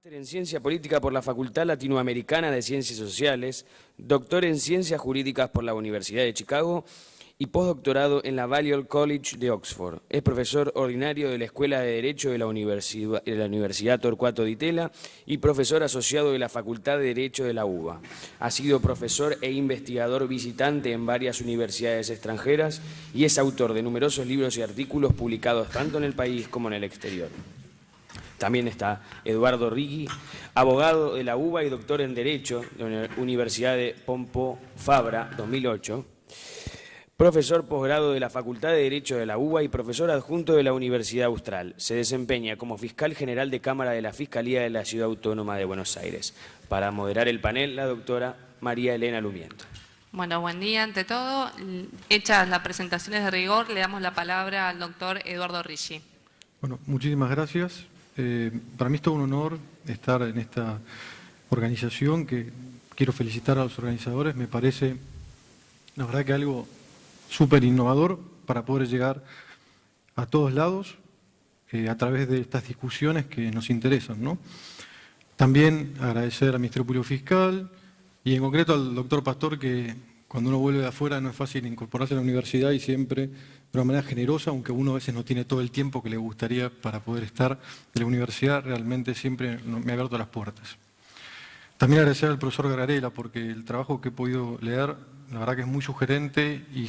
Máster en Ciencia Política por la Facultad Latinoamericana de Ciencias Sociales, doctor en Ciencias Jurídicas por la Universidad de Chicago y postdoctorado en la Balliol College de Oxford. Es profesor ordinario de la Escuela de Derecho de la Universidad Torcuato Di Tella y profesor asociado de la Facultad de Derecho de la UBA. Ha sido profesor e investigador visitante en varias universidades extranjeras y es autor de numerosos libros y artículos publicados tanto en el país como en el exterior. También está Eduardo Righi, abogado de la UBA y doctor en Derecho de la Universidad de Pompeu Fabra, 2008, profesor posgrado de la Facultad de Derecho de la UBA y profesor adjunto de la Universidad Austral. Se desempeña como fiscal general de Cámara de la Fiscalía de la Ciudad Autónoma de Buenos Aires. Para moderar el panel, la doctora María Elena Lumiento. Bueno, buen día ante todo. Hechas las presentaciones de rigor, le damos la palabra al doctor Eduardo Righi. Bueno, muchísimas gracias. Para mí es todo un honor estar en esta organización, que quiero felicitar a los organizadores. Me parece, la verdad, que algo súper innovador para poder llegar a todos lados a través de estas discusiones que nos interesan, ¿no? También agradecer al Ministerio Público Fiscal y en concreto al doctor Pastor, que cuando uno vuelve de afuera no es fácil incorporarse a la universidad y siempre de una manera generosa, aunque uno a veces no tiene todo el tiempo que le gustaría para poder estar en la universidad, realmente siempre me ha abierto las puertas. También agradecer al profesor Gargarella, porque el trabajo que he podido leer, la verdad que es muy sugerente y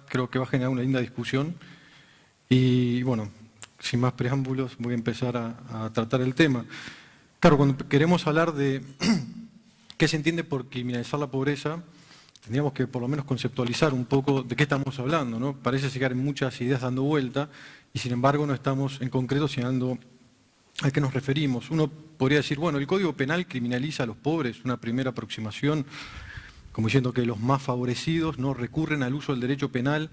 creo que va a generar una linda discusión. Y bueno, sin más preámbulos, voy a empezar a tratar el tema. Claro, cuando queremos hablar de qué se entiende por criminalizar la pobreza, tendríamos que por lo menos conceptualizar un poco de qué estamos hablando, ¿no? Parece que hay muchas ideas dando vuelta y sin embargo no estamos en concreto señalando a qué nos referimos. Uno podría decir, bueno, el Código Penal criminaliza a los pobres, una primera aproximación, como diciendo que los más favorecidos no recurren al uso del derecho penal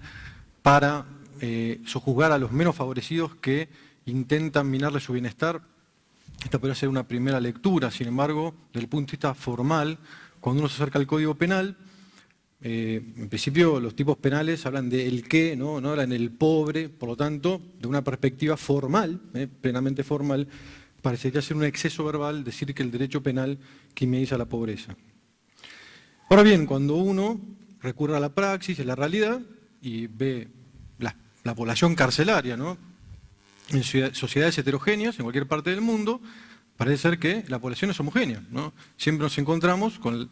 para sojuzgar a los menos favorecidos que intentan minarle su bienestar. Esta podría ser una primera lectura. Sin embargo, desde el punto de vista formal, cuando uno se acerca al Código Penal, en principio los tipos penales hablan de el qué, no hablan del pobre, por lo tanto, de una perspectiva formal, plenamente formal, parecería ser un exceso verbal decir que el derecho penal criminaliza la pobreza. Ahora bien, cuando uno recurre a la praxis, a la realidad, y ve la población carcelaria, ¿no?, en sociedades heterogéneas, en cualquier parte del mundo, parece ser que la población es homogénea, ¿no? Siempre nos encontramos con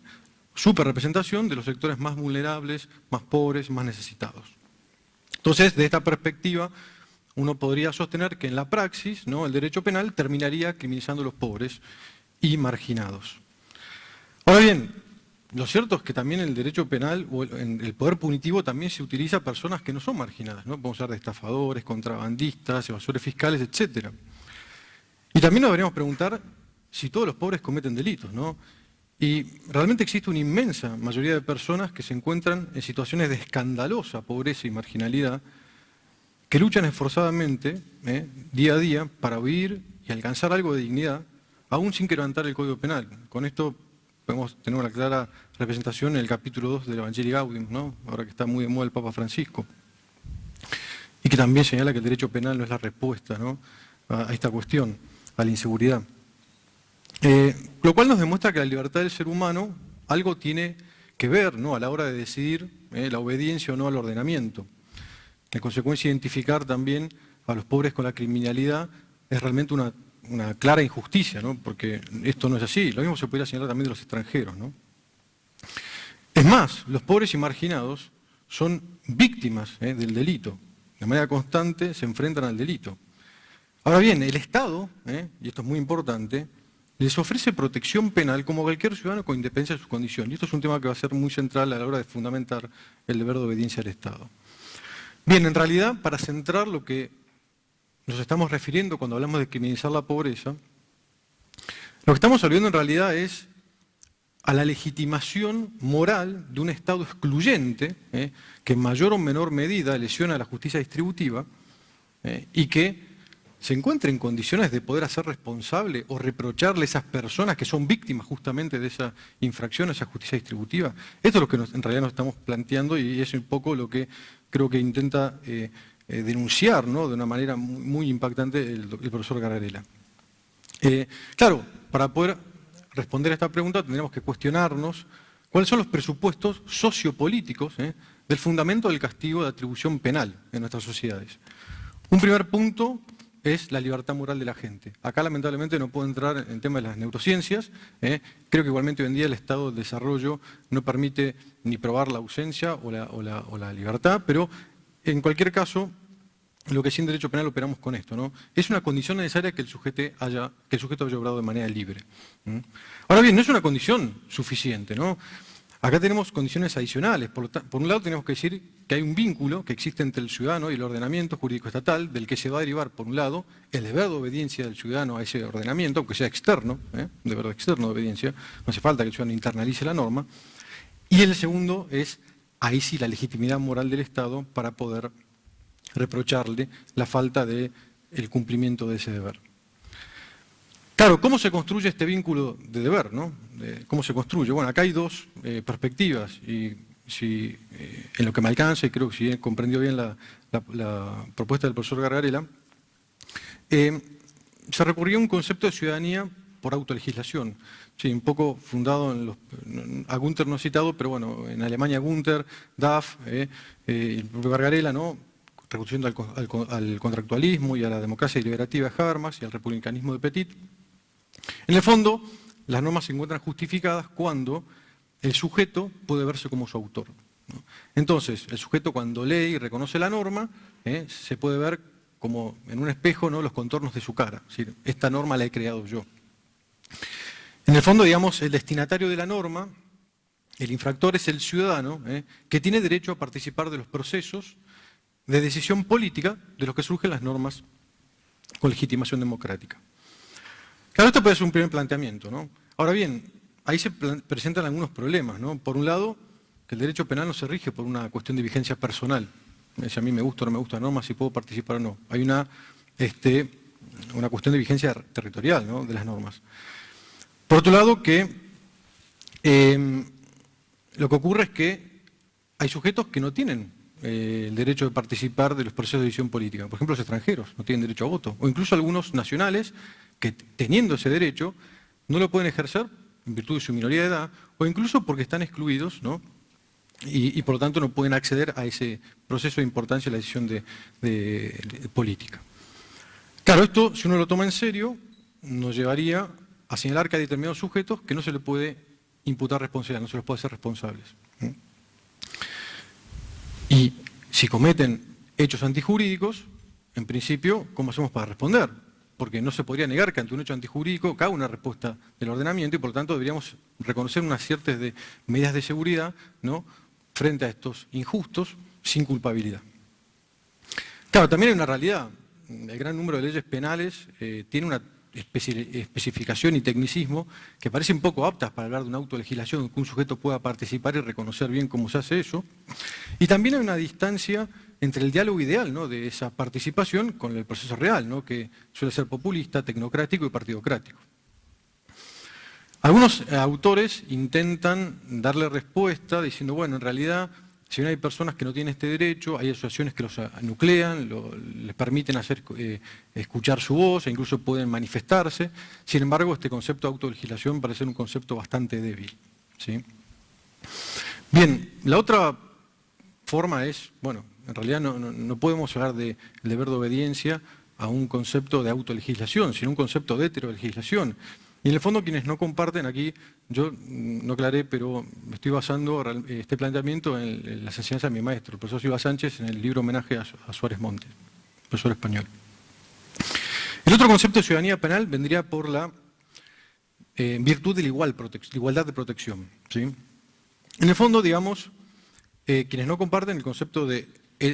superrepresentación de los sectores más vulnerables, más pobres, más necesitados. Entonces, de esta perspectiva, uno podría sostener que en la praxis, ¿no?, el derecho penal terminaría criminalizando a los pobres y marginados. Ahora bien, lo cierto es que también el derecho penal o el poder punitivo también se utiliza a personas que no son marginadas, ¿no? Podemos hablar de estafadores, contrabandistas, evasores fiscales, etc. Y también nos deberíamos preguntar si todos los pobres cometen delitos, ¿no? Y realmente existe una inmensa mayoría de personas que se encuentran en situaciones de escandalosa pobreza y marginalidad, que luchan esforzadamente, día a día, para vivir y alcanzar algo de dignidad, aún sin quebrantar el Código Penal. Con esto podemos tener una clara representación en el capítulo 2 del Evangelii Gaudium, ¿no?, ahora que está muy de moda el Papa Francisco, y que también señala que el derecho penal no es la respuesta, ¿no?, a esta cuestión, a la inseguridad. Lo cual nos demuestra que la libertad del ser humano algo tiene que ver, ¿no?, a la hora de decidir la obediencia o no al ordenamiento. En consecuencia, identificar también a los pobres con la criminalidad es realmente una clara injusticia, ¿no?, porque esto no es así. Lo mismo se podría señalar también de los extranjeros, ¿no? Es más, los pobres y marginados son víctimas del delito. De manera constante se enfrentan al delito. Ahora bien, el Estado, y esto es muy importante, les ofrece protección penal como cualquier ciudadano con independencia de sus condiciones. Y esto es un tema que va a ser muy central a la hora de fundamentar el deber de obediencia al Estado. Bien, en realidad, para centrar lo que nos estamos refiriendo cuando hablamos de criminalizar la pobreza, lo que estamos aludiendo en realidad es a la legitimación moral de un Estado excluyente, que en mayor o menor medida lesiona la justicia distributiva y que se encuentra en condiciones de poder hacer responsable o reprocharle a esas personas que son víctimas justamente de esa infracción a esa justicia distributiva. Esto es lo que en realidad nos estamos planteando y es un poco lo que creo que intenta denunciar, ¿no?, de una manera muy impactante el profesor Gargarella. Claro, para poder responder a esta pregunta tendríamos que cuestionarnos cuáles son los presupuestos sociopolíticos del fundamento del castigo de atribución penal en nuestras sociedades. Un primer punto es la libertad moral de la gente. Acá lamentablemente no puedo entrar en el tema de las neurociencias. Creo que igualmente hoy en día el estado del desarrollo no permite ni probar la ausencia o la libertad, pero en cualquier caso, lo que sí en derecho penal operamos con esto, ¿no? Es una condición necesaria que el sujeto haya obrado de manera libre. Ahora bien, no es una condición suficiente, ¿no? Acá tenemos condiciones adicionales. Por un lado tenemos que decir que hay un vínculo que existe entre el ciudadano y el ordenamiento jurídico estatal, del que se va a derivar, por un lado, el deber de obediencia del ciudadano a ese ordenamiento, aunque sea externo, un deber externo de obediencia, no hace falta que el ciudadano internalice la norma. Y el segundo es, ahí sí, la legitimidad moral del Estado para poder reprocharle la falta del cumplimiento de ese deber. Claro, ¿cómo se construye este vínculo de deber, ¿no? ¿Cómo se construye? Bueno, acá hay dos perspectivas, y si, en lo que me alcanza, y creo que si he comprendido bien la propuesta del profesor Gargarella, se recurrió a un concepto de ciudadanía por autolegislación. Sí, un poco fundado a Günther no he citado, pero bueno, en Alemania Günther, Duff, el propio Gargarella, ¿no? Recurriendo al contractualismo y a la democracia deliberativa de Habermas y al republicanismo de Petit. En el fondo, las normas se encuentran justificadas cuando el sujeto puede verse como su autor, ¿no? Entonces, el sujeto cuando lee y reconoce la norma, se puede ver como en un espejo, ¿no?, los contornos de su cara. Es decir, esta norma la he creado yo. En el fondo, digamos, el destinatario de la norma, el infractor, es el ciudadano, que tiene derecho a participar de los procesos de decisión política de los que surgen las normas con legitimación democrática. Claro, esto puede ser un primer planteamiento, ¿no? Ahora bien, ahí se presentan algunos problemas, ¿no? Por un lado, que el derecho penal no se rige por una cuestión de vigencia personal. Si a mí me gusta o no me gusta la norma, si puedo participar o no. Hay una cuestión de vigencia territorial, ¿no?, de las normas. Por otro lado, que lo que ocurre es que hay sujetos que no tienen el derecho de participar de los procesos de decisión política. Por ejemplo, los extranjeros no tienen derecho a voto. O incluso algunos nacionales que, teniendo ese derecho, no lo pueden ejercer en virtud de su minoría de edad, o incluso porque están excluidos, ¿no?, y por lo tanto no pueden acceder a ese proceso de importancia de la decisión de política. Claro, esto, si uno lo toma en serio, nos llevaría a señalar que hay determinados sujetos que no se les puede imputar responsabilidad, no se les puede hacer responsables. Y si cometen hechos antijurídicos, en principio, ¿cómo hacemos para responder? Porque no se podría negar que ante un hecho antijurídico cabe una respuesta del ordenamiento y por lo tanto deberíamos reconocer unas ciertas medidas de seguridad, ¿no?, frente a estos injustos sin culpabilidad. Claro, también hay una realidad. El gran número de leyes penales tiene una especificación y tecnicismo que parecen poco aptas para hablar de una autolegislación, que un sujeto pueda participar y reconocer bien cómo se hace eso. Y también hay una distancia entre el diálogo ideal, ¿no?, de esa participación con el proceso real, ¿no?, que suele ser populista, tecnocrático y partidocrático. Algunos autores intentan darle respuesta diciendo, bueno, en realidad, si bien hay personas que no tienen este derecho, hay asociaciones que los nuclean, les permiten escuchar su voz e incluso pueden manifestarse. Sin embargo, este concepto de autolegislación parece ser un concepto bastante débil, ¿sí? Bien, la otra forma es, bueno, en realidad no podemos hablar del deber de obediencia a un concepto de autolegislación, sino un concepto de heterolegislación. Y en el fondo quienes no comparten aquí, yo no aclaré, pero me estoy basando este planteamiento en las enseñanzas de mi maestro, el profesor Silva Sánchez, en el libro Homenaje a Suárez Montes, profesor español. El otro concepto de ciudadanía penal vendría por la virtud de la igualdad de protección, ¿sí? En el fondo, digamos, quienes no comparten el concepto de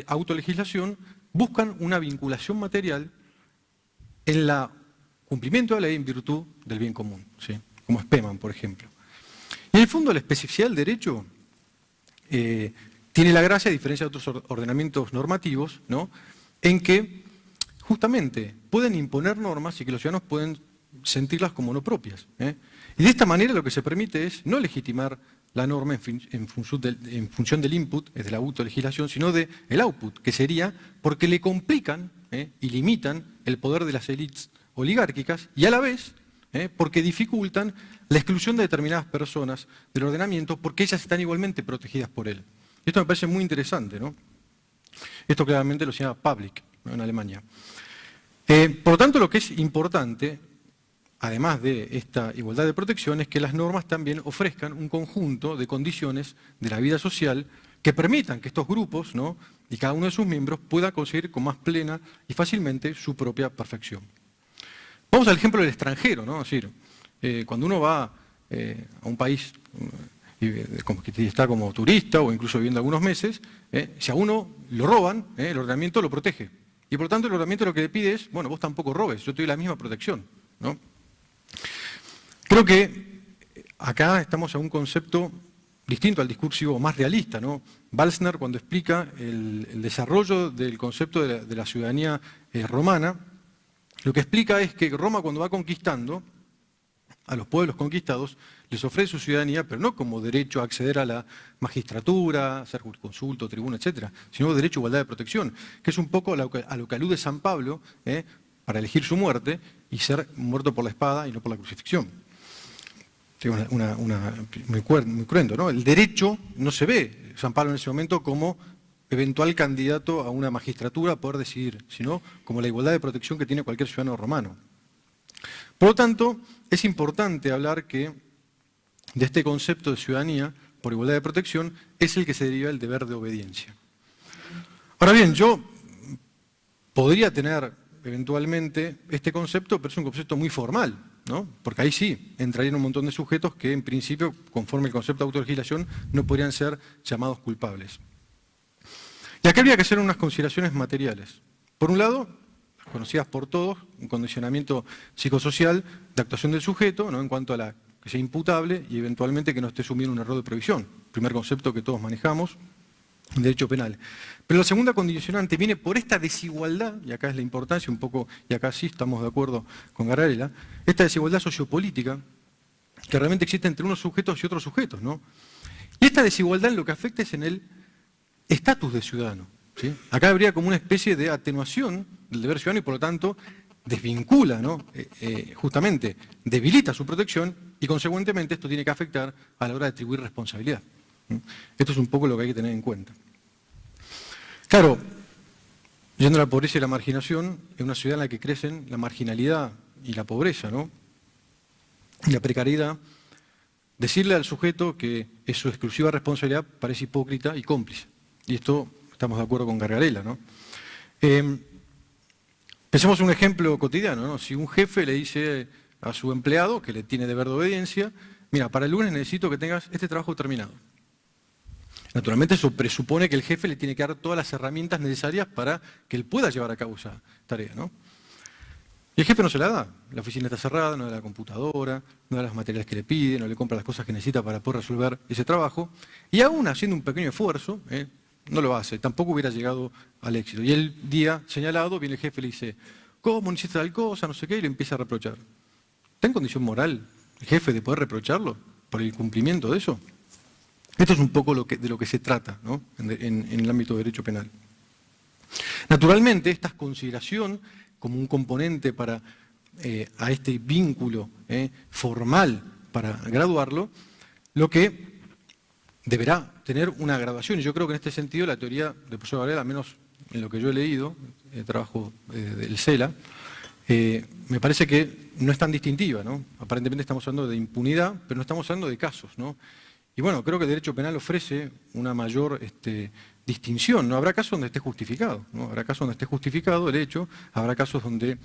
autolegislación buscan una vinculación material en la cumplimiento de la ley en virtud del bien común, ¿sí?, como Spemann, por ejemplo. Y en el fondo la especificidad del derecho tiene la gracia, a diferencia de otros ordenamientos normativos, ¿no?, en que justamente pueden imponer normas y que los ciudadanos pueden sentirlas como no propias, Y de esta manera lo que se permite es no legitimar la norma en función del input, es de la autolegislación, sino del output, que sería porque le complican y limitan el poder de las élites oligárquicas y a la vez porque dificultan la exclusión de determinadas personas del ordenamiento porque ellas están igualmente protegidas por él. Esto me parece muy interesante, ¿no? Esto claramente lo llama Public, ¿no?, en Alemania. Por lo tanto, lo que es importante, además de esta igualdad de protección, es que las normas también ofrezcan un conjunto de condiciones de la vida social que permitan que estos grupos, ¿no?, y cada uno de sus miembros pueda conseguir con más plena y fácilmente su propia perfección. Vamos al ejemplo del extranjero, ¿no? Es decir, cuando uno va a un país que está como turista o incluso viviendo algunos meses, si a uno lo roban, el ordenamiento lo protege. Y por lo tanto el ordenamiento lo que le pide es, bueno, vos tampoco robes, yo te doy la misma protección, ¿no? Creo que acá estamos a un concepto distinto al discursivo más realista, ¿no? Balsner, cuando explica el desarrollo del concepto de la ciudadanía romana, lo que explica es que Roma, cuando va conquistando a los pueblos conquistados, les ofrece su ciudadanía, pero no como derecho a acceder a la magistratura, a ser jurisconsulto, tribuno, etcétera, sino derecho a igualdad de protección, que es un poco a lo que alude San Pablo, para elegir su muerte y ser muerto por la espada y no por la crucifixión. Muy cruento, ¿no? El derecho no se ve San Pablo en ese momento como eventual candidato a una magistratura a poder decidir, sino como la igualdad de protección que tiene cualquier ciudadano romano. Por lo tanto, es importante hablar que de este concepto de ciudadanía por igualdad de protección es el que se deriva del deber de obediencia. Ahora bien, yo podría tener eventualmente este concepto, pero es un concepto muy formal, ¿no? Porque ahí sí entrarían un montón de sujetos que en principio, conforme el concepto de autolegislación, no podrían ser llamados culpables. Y acá habría que hacer unas consideraciones materiales. Por un lado, conocidas por todos, un condicionamiento psicosocial de actuación del sujeto, ¿no?, en cuanto a la que sea imputable y eventualmente que no esté sumido en un error de previsión. Primer concepto que todos manejamos en derecho penal. Pero la segunda condicionante viene por esta desigualdad, y acá es la importancia un poco, y acá sí estamos de acuerdo con Gargarella, esta desigualdad sociopolítica que realmente existe entre unos sujetos y otros sujetos, ¿no? Y esta desigualdad lo que afecta es en el estatus de ciudadano, ¿sí? Acá habría como una especie de atenuación del deber ciudadano y por lo tanto desvincula, ¿no?, justamente debilita su protección y consecuentemente esto tiene que afectar a la hora de atribuir responsabilidad. Esto es un poco lo que hay que tener en cuenta. Claro, yendo a la pobreza y la marginación, en una ciudad en la que crecen la marginalidad y la pobreza, ¿no?, y la precariedad, decirle al sujeto que es su exclusiva responsabilidad parece hipócrita y cómplice. Y esto estamos de acuerdo con Gargarella, ¿no? Pensemos en un ejemplo cotidiano, ¿no? Si un jefe le dice a su empleado, que le tiene deber de obediencia, mira, para el lunes necesito que tengas este trabajo terminado. Naturalmente eso presupone que el jefe le tiene que dar todas las herramientas necesarias para que él pueda llevar a cabo esa tarea, ¿no? Y el jefe no se la da. La oficina está cerrada, no da la computadora, no da los materiales que le pide, no le compra las cosas que necesita para poder resolver ese trabajo. Y aún haciendo un pequeño esfuerzo, no lo hace, tampoco hubiera llegado al éxito. Y el día señalado viene el jefe y le dice, ¿cómo no hiciste tal cosa? No sé qué, y le empieza a reprochar. ¿Está en condición moral el jefe de poder reprocharlo por el cumplimiento de eso? Esto es un poco de lo que se trata, ¿no?, en el ámbito de derecho penal. Naturalmente, esta consideración como un componente para, a este vínculo formal para graduarlo, lo que deberá tener una graduación. Y yo creo que en este sentido la teoría del profesor Varela, al menos en lo que yo he leído, el trabajo del CELA, me parece que no es tan distintiva, ¿no? Aparentemente estamos hablando de impunidad, pero no estamos hablando de casos, ¿no? Y bueno, creo que el derecho penal ofrece una mayor distinción, ¿no? Habrá casos donde esté justificado, ¿no? Habrá casos donde esté justificado el hecho, habrá casos donde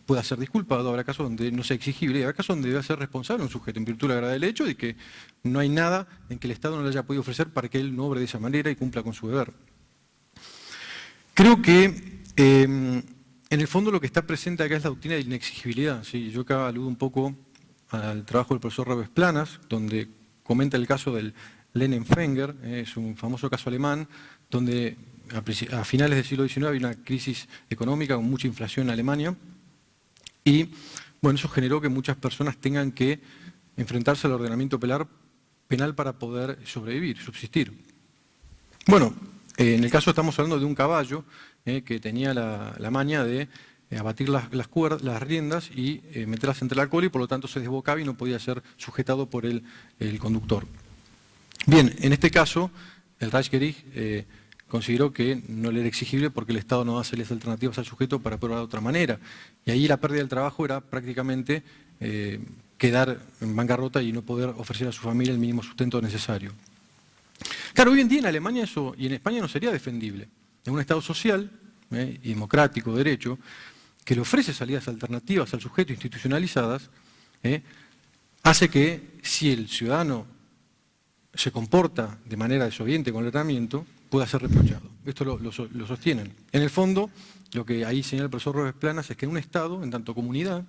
pueda ser disculpado, habrá casos donde no sea exigible, y habrá casos donde debe ser responsable un sujeto en virtud de la gravedad del hecho y que no hay nada en que el Estado no le haya podido ofrecer para que él no obre de esa manera y cumpla con su deber. Creo que en el fondo lo que está presente acá es la doctrina de inexigibilidad, ¿sí? Yo acá aludo un poco al trabajo del profesor Robes Planas, donde comenta el caso del Lehnen-Fenger, es un famoso caso alemán, donde a finales del siglo XIX había una crisis económica con mucha inflación en Alemania y bueno, eso generó que muchas personas tengan que enfrentarse al ordenamiento penal para poder sobrevivir, subsistir. Bueno, en el caso estamos hablando de un caballo que tenía la maña de abatir las riendas y meterlas entre la cola y por lo tanto se desbocaba y no podía ser sujetado por el conductor. Bien, en este caso el Reichsgericht consideró que no le era exigible porque el Estado no da salidas alternativas al sujeto para probar de otra manera. Y ahí la pérdida del trabajo era prácticamente quedar en bancarrota y no poder ofrecer a su familia el mínimo sustento necesario. Claro, hoy en día en Alemania eso y en España no sería defendible. En un Estado social y democrático, de derecho, que le ofrece salidas alternativas al sujeto institucionalizadas, hace que si el ciudadano se comporta de manera desobediente con el ordenamiento, pueda ser reprochado. Esto lo sostienen. En el fondo, lo que ahí señala el profesor Robes Planas es que en un Estado, en tanto comunidad,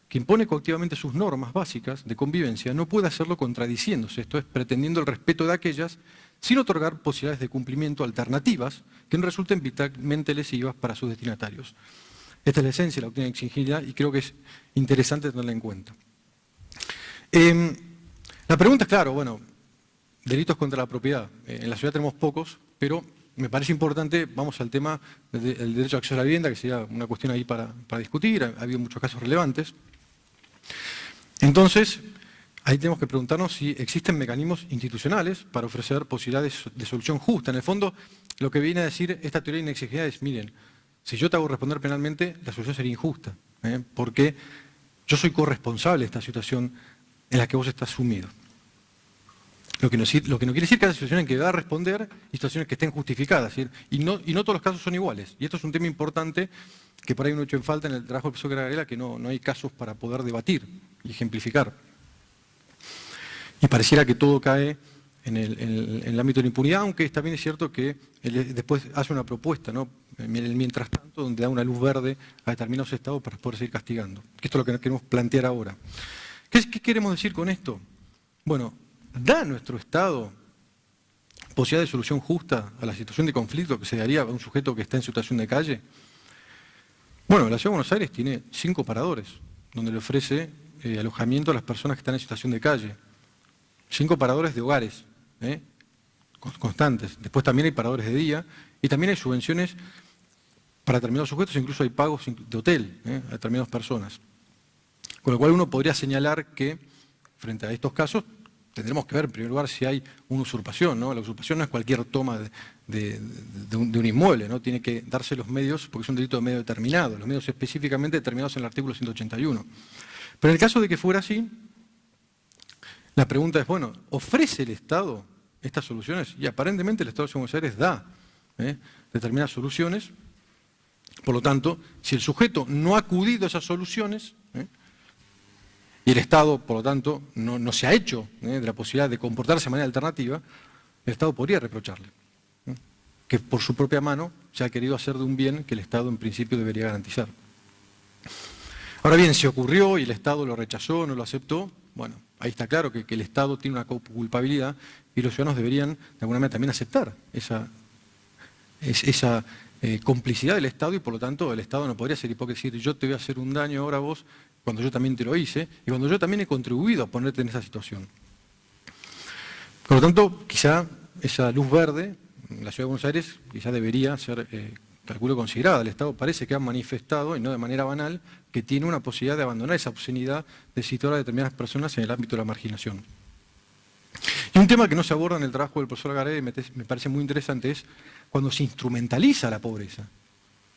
que impone coactivamente sus normas básicas de convivencia, no puede hacerlo contradiciéndose, esto es, pretendiendo el respeto de aquellas, sin otorgar posibilidades de cumplimiento alternativas que no resulten vitalmente lesivas para sus destinatarios. Esta es la esencia de la doctrina de exigibilidad y creo que es interesante tenerla en cuenta. La pregunta es, claro, bueno, delitos contra la propiedad. En la ciudad tenemos pocos, pero me parece importante, vamos al tema del derecho de acceso a la vivienda, que sería una cuestión ahí para discutir, ha habido muchos casos relevantes. Entonces, ahí tenemos que preguntarnos si existen mecanismos institucionales para ofrecer posibilidades de solución justa. En el fondo, lo que viene a decir esta teoría de inexigibilidad es, miren, si yo te hago responder penalmente, la solución sería injusta, porque yo soy corresponsable de esta situación en la que vos estás sumido. Lo que no quiere decir que haya situaciones en que va a responder y situaciones que estén justificadas. Y no todos los casos son iguales. Y esto es un tema importante que por ahí uno ha hecho en falta en el trabajo del profesor Gragarela, que no hay casos para poder debatir y ejemplificar. Y pareciera que todo cae en el ámbito de la impunidad, aunque también es cierto que él después hace una propuesta, ¿no? Mientras tanto, donde da una luz verde a determinados estados para poder seguir castigando. Esto es lo que queremos plantear ahora. ¿Qué queremos decir con esto? Bueno, ¿da nuestro Estado posibilidad de solución justa a la situación de conflicto que se daría a un sujeto que está en situación de calle? Bueno, la Ciudad de Buenos Aires tiene 5 paradores, donde le ofrece alojamiento a las personas que están en situación de calle. 5 paradores de hogares, constantes. Después también hay paradores de día y también hay subvenciones para determinados sujetos, incluso hay pagos de hotel a determinadas personas. Con lo cual uno podría señalar que, frente a estos casos, tendremos que ver en primer lugar si hay una usurpación, ¿no? La usurpación no es cualquier toma de un inmueble, ¿no? Tiene que darse los medios, porque es un delito de medio determinado, los medios específicamente determinados en el artículo 181. Pero en el caso de que fuera así, la pregunta es, bueno, ¿ofrece el Estado estas soluciones? Y aparentemente el Estado de Buenos Aires da determinadas soluciones. Por lo tanto, si el sujeto no ha acudido a esas soluciones, y el Estado, por lo tanto, no se ha hecho de la posibilidad de comportarse de manera alternativa, el Estado podría reprocharle que por su propia mano se ha querido hacer de un bien que el Estado en principio debería garantizar. Ahora bien, si ocurrió y el Estado lo rechazó, no lo aceptó, bueno, ahí está claro que el Estado tiene una culpabilidad y los ciudadanos deberían de alguna manera también aceptar esa complicidad del Estado y por lo tanto el Estado no podría ser hipócrita y decir yo te voy a hacer un daño ahora a vos cuando yo también te lo hice y cuando yo también he contribuido a ponerte en esa situación. Por lo tanto, quizá esa luz verde en la Ciudad de Buenos Aires quizá debería ser, calculo, considerada. El Estado parece que ha manifestado, y no de manera banal, que tiene una posibilidad de abandonar esa obscenidad de situar a determinadas personas en el ámbito de la marginación. Y un tema que no se aborda en el trabajo del profesor Garay, me parece muy interesante, es cuando se instrumentaliza la pobreza.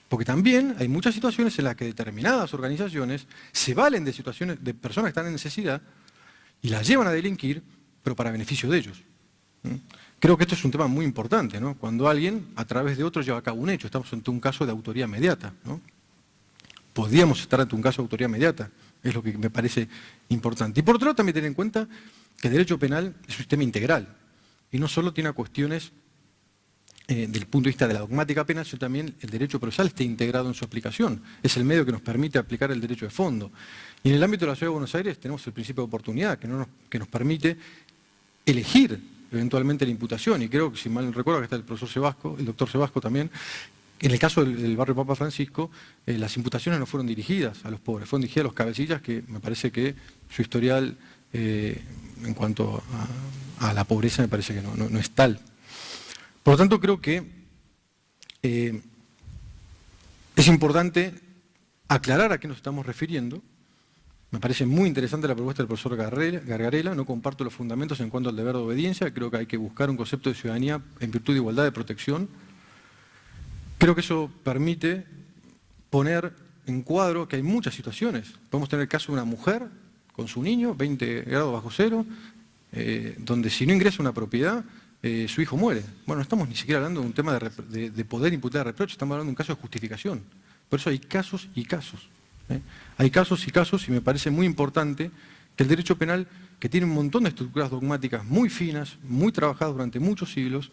Porque también hay muchas situaciones en las que determinadas organizaciones se valen de situaciones de personas que están en necesidad y las llevan a delinquir, pero para beneficio de ellos. Creo que esto es un tema muy importante, ¿no? Cuando alguien, a través de otro, lleva a cabo un hecho. Estamos ante un caso de autoría inmediata, ¿no? Podríamos estar ante un caso de autoría inmediata, es lo que me parece importante. Y por otro lado, también tener en cuenta que el derecho penal es un sistema integral y no solo tiene cuestiones del punto de vista de la dogmática penal, sino también el derecho procesal esté integrado en su aplicación. Es el medio que nos permite aplicar el derecho de fondo. Y en el ámbito de la Ciudad de Buenos Aires tenemos el principio de oportunidad, que nos permite elegir eventualmente la imputación. Y creo que, si mal no recuerdo, que está el profesor Sebasco, el doctor Sebasco también, en el caso del barrio Papa Francisco, las imputaciones no fueron dirigidas a los pobres, fueron dirigidas a los cabecillas, que me parece que su historial en cuanto a la pobreza me parece que no es tal. Por lo tanto, creo que es importante aclarar a qué nos estamos refiriendo. Me parece muy interesante la propuesta del profesor Gargarella, no comparto los fundamentos en cuanto al deber de obediencia, creo que hay que buscar un concepto de ciudadanía en virtud de igualdad de protección. Creo que eso permite poner en cuadro que hay muchas situaciones. Podemos tener el caso de una mujer con su niño, 20 grados bajo cero, donde si no ingresa una propiedad, su hijo muere. Bueno, no estamos ni siquiera hablando de un tema de poder imputar reproche, estamos hablando de un caso de justificación. Por eso hay casos y casos. Hay casos y casos, y me parece muy importante que el derecho penal, que tiene un montón de estructuras dogmáticas muy finas, muy trabajadas durante muchos siglos,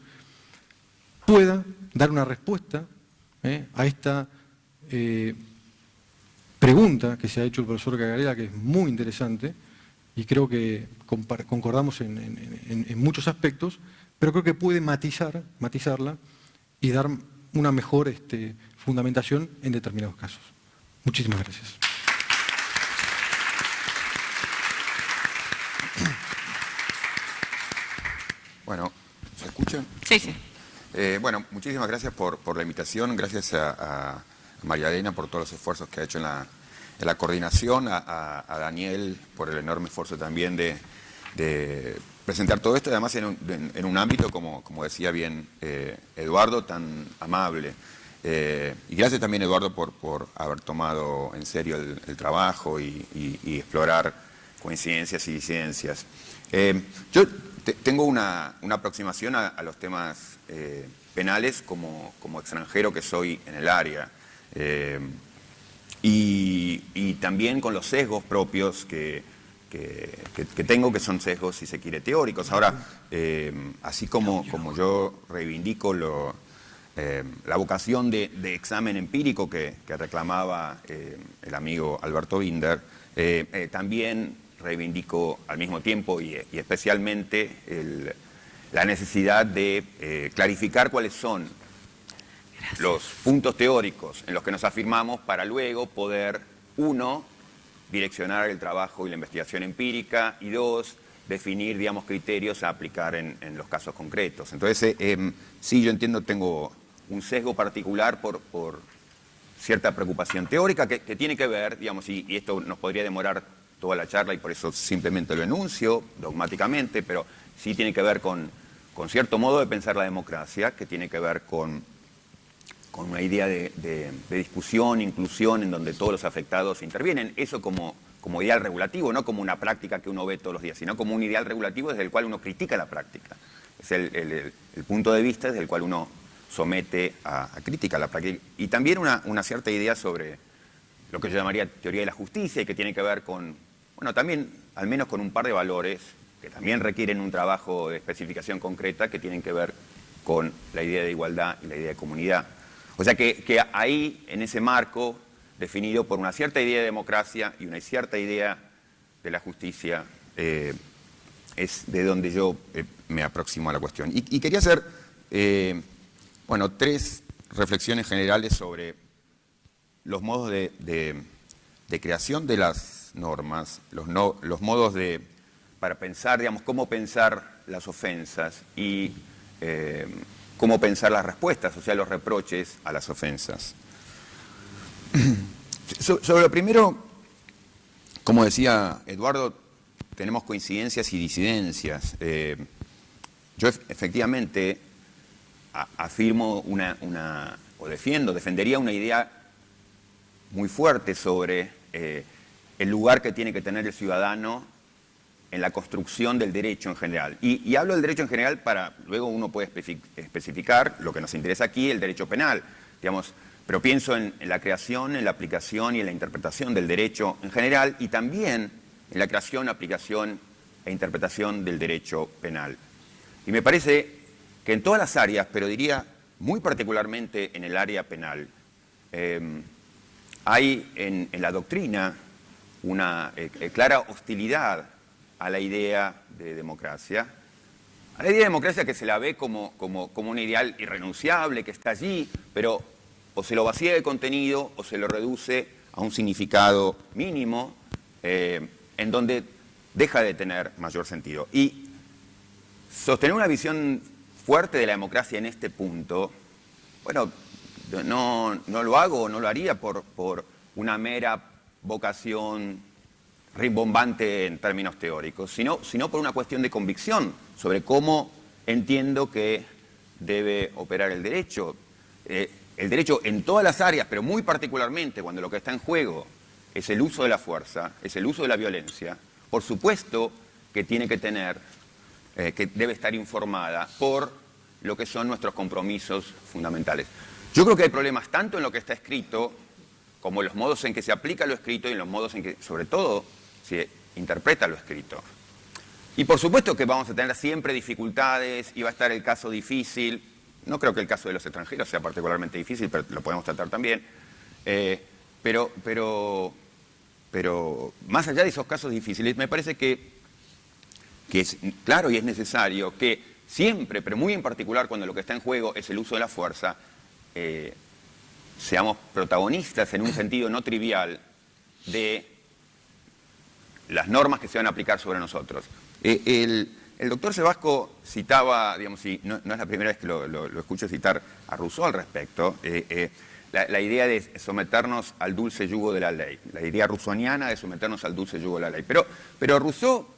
pueda dar una respuesta a esta pregunta que se ha hecho el profesor Gargarella, que es muy interesante, y creo que concordamos en muchos aspectos, pero creo que puede matizarla y dar una mejor fundamentación en determinados casos. Muchísimas gracias. Bueno, ¿se escucha? Sí, sí. Bueno, muchísimas gracias por la invitación, gracias a María Elena por todos los esfuerzos que ha hecho en la coordinación, a Daniel por el enorme esfuerzo también de presentar todo esto, además en un ámbito, como decía bien Eduardo, tan amable. Y gracias también, Eduardo, por haber tomado en serio el trabajo y explorar coincidencias y disidencias. Yo tengo una aproximación a los temas penales como extranjero que soy en el área. Y también con los sesgos propios que tengo, que son sesgos, si se quiere, teóricos. Ahora, así como yo reivindico la vocación de examen empírico que reclamaba el amigo Alberto Binder, también reivindico al mismo tiempo y especialmente la necesidad de clarificar cuáles son los puntos teóricos en los que nos afirmamos para luego poder, uno, direccionar el trabajo y la investigación empírica, y dos, definir, digamos, criterios a aplicar en los casos concretos. Entonces, sí, yo entiendo, tengo un sesgo particular por cierta preocupación teórica que tiene que ver, digamos, y esto nos podría demorar toda la charla y por eso simplemente lo enuncio dogmáticamente, pero sí tiene que ver con cierto modo de pensar la democracia, que tiene que ver con una idea de discusión, inclusión, en donde todos los afectados intervienen. Eso como ideal regulativo, no como una práctica que uno ve todos los días, sino como un ideal regulativo desde el cual uno critica la práctica. Es el punto de vista desde el cual uno somete a crítica la práctica. Y también una cierta idea sobre lo que yo llamaría teoría de la justicia, y que tiene que ver con, bueno, también al menos con un par de valores que también requieren un trabajo de especificación concreta, que tienen que ver con la idea de igualdad y la idea de comunidad. O sea que ahí, en ese marco definido por una cierta idea de democracia y una cierta idea de la justicia, es de donde yo me aproximo a la cuestión. Y quería hacer, bueno, tres reflexiones generales sobre los modos de creación de las normas, los modos para pensar, digamos, cómo pensar las ofensas y cómo pensar las respuestas, o sea, los reproches a las ofensas. Sobre lo primero, como decía Eduardo, tenemos coincidencias y disidencias. Yo efectivamente afirmo defendería una idea muy fuerte sobre el lugar que tiene que tener el ciudadano en la construcción del derecho en general. Y hablo del derecho en general para, luego uno puede especificar lo que nos interesa aquí, el derecho penal, digamos, pero pienso en la creación, en la aplicación y en la interpretación del derecho en general, y también en la creación, aplicación e interpretación del derecho penal. Y me parece que en todas las áreas, pero diría muy particularmente en el área penal, hay en la doctrina una clara hostilidad a la idea de democracia, a la idea de democracia que se la ve como un ideal irrenunciable, que está allí, pero o se lo vacía de contenido o se lo reduce a un significado mínimo, en donde deja de tener mayor sentido. Y sostener una visión fuerte de la democracia en este punto, bueno, no lo hago o no lo haría por una mera vocación rimbombante en términos teóricos, sino por una cuestión de convicción sobre cómo entiendo que debe operar el derecho. El derecho en todas las áreas, pero muy particularmente cuando lo que está en juego es el uso de la fuerza, es el uso de la violencia, por supuesto que tiene que tener, que debe estar informada por lo que son nuestros compromisos fundamentales. Yo creo que hay problemas tanto en lo que está escrito como en los modos en que se aplica lo escrito y en los modos en que, sobre todo, se interpreta lo escrito. Y por supuesto que vamos a tener siempre dificultades y va a estar el caso difícil. No creo que el caso de los extranjeros sea particularmente difícil, pero lo podemos tratar también. Pero más allá de esos casos difíciles, me parece que es claro y es necesario que siempre, pero muy en particular cuando lo que está en juego es el uso de la fuerza, seamos protagonistas en un sentido no trivial de las normas que se van a aplicar sobre nosotros. El doctor Sebasco citaba, digamos, y no es la primera vez que lo escucho citar a Rousseau al respecto, la idea de someternos al dulce yugo de la ley, la idea rousseauiana de someternos al dulce yugo de la ley. Pero Rousseau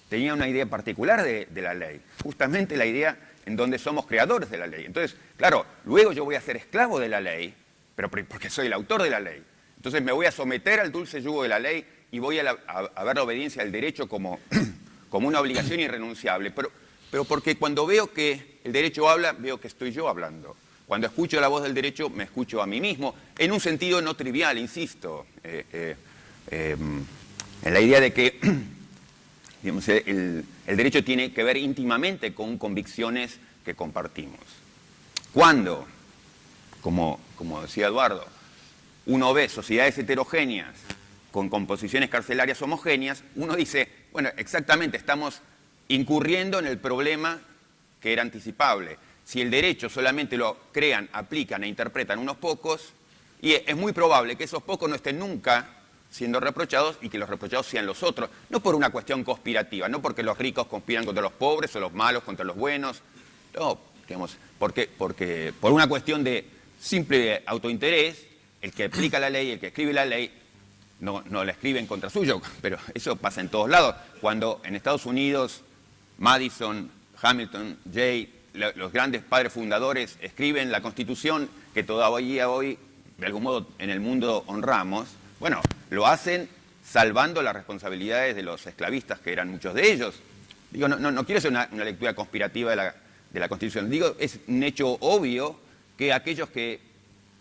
tenía una idea particular de la ley, justamente la idea en donde somos creadores de la ley. Entonces, claro, luego yo voy a ser esclavo de la ley, pero porque soy el autor de la ley. Entonces me voy a someter al dulce yugo de la ley y voy a ver la obediencia al derecho como una obligación irrenunciable. Pero porque cuando veo que el derecho habla, veo que estoy yo hablando. Cuando escucho la voz del derecho, me escucho a mí mismo, en un sentido no trivial, insisto, en la idea de que digamos, el derecho tiene que ver íntimamente con convicciones que compartimos. Cuando, como decía Eduardo, uno ve sociedades heterogéneas con composiciones carcelarias homogéneas, uno dice, bueno, exactamente, estamos incurriendo en el problema que era anticipable. Si el derecho solamente lo crean, aplican e interpretan unos pocos, y es muy probable que esos pocos no estén nunca siendo reprochados y que los reprochados sean los otros, no por una cuestión conspirativa, no porque los ricos conspiran contra los pobres o los malos contra los buenos, no, digamos, porque por una cuestión de simple autointerés, el que aplica la ley, el que escribe la ley, no la escribe en contra suyo, pero eso pasa en todos lados. Cuando en Estados Unidos Madison, Hamilton, Jay, los grandes padres fundadores escriben la Constitución que todavía hoy, de algún modo, en el mundo honramos, bueno, lo hacen salvando las responsabilidades de los esclavistas, que eran muchos de ellos. Digo, no quiero hacer una lectura conspirativa de la Constitución. Digo, es un hecho obvio que aquellos que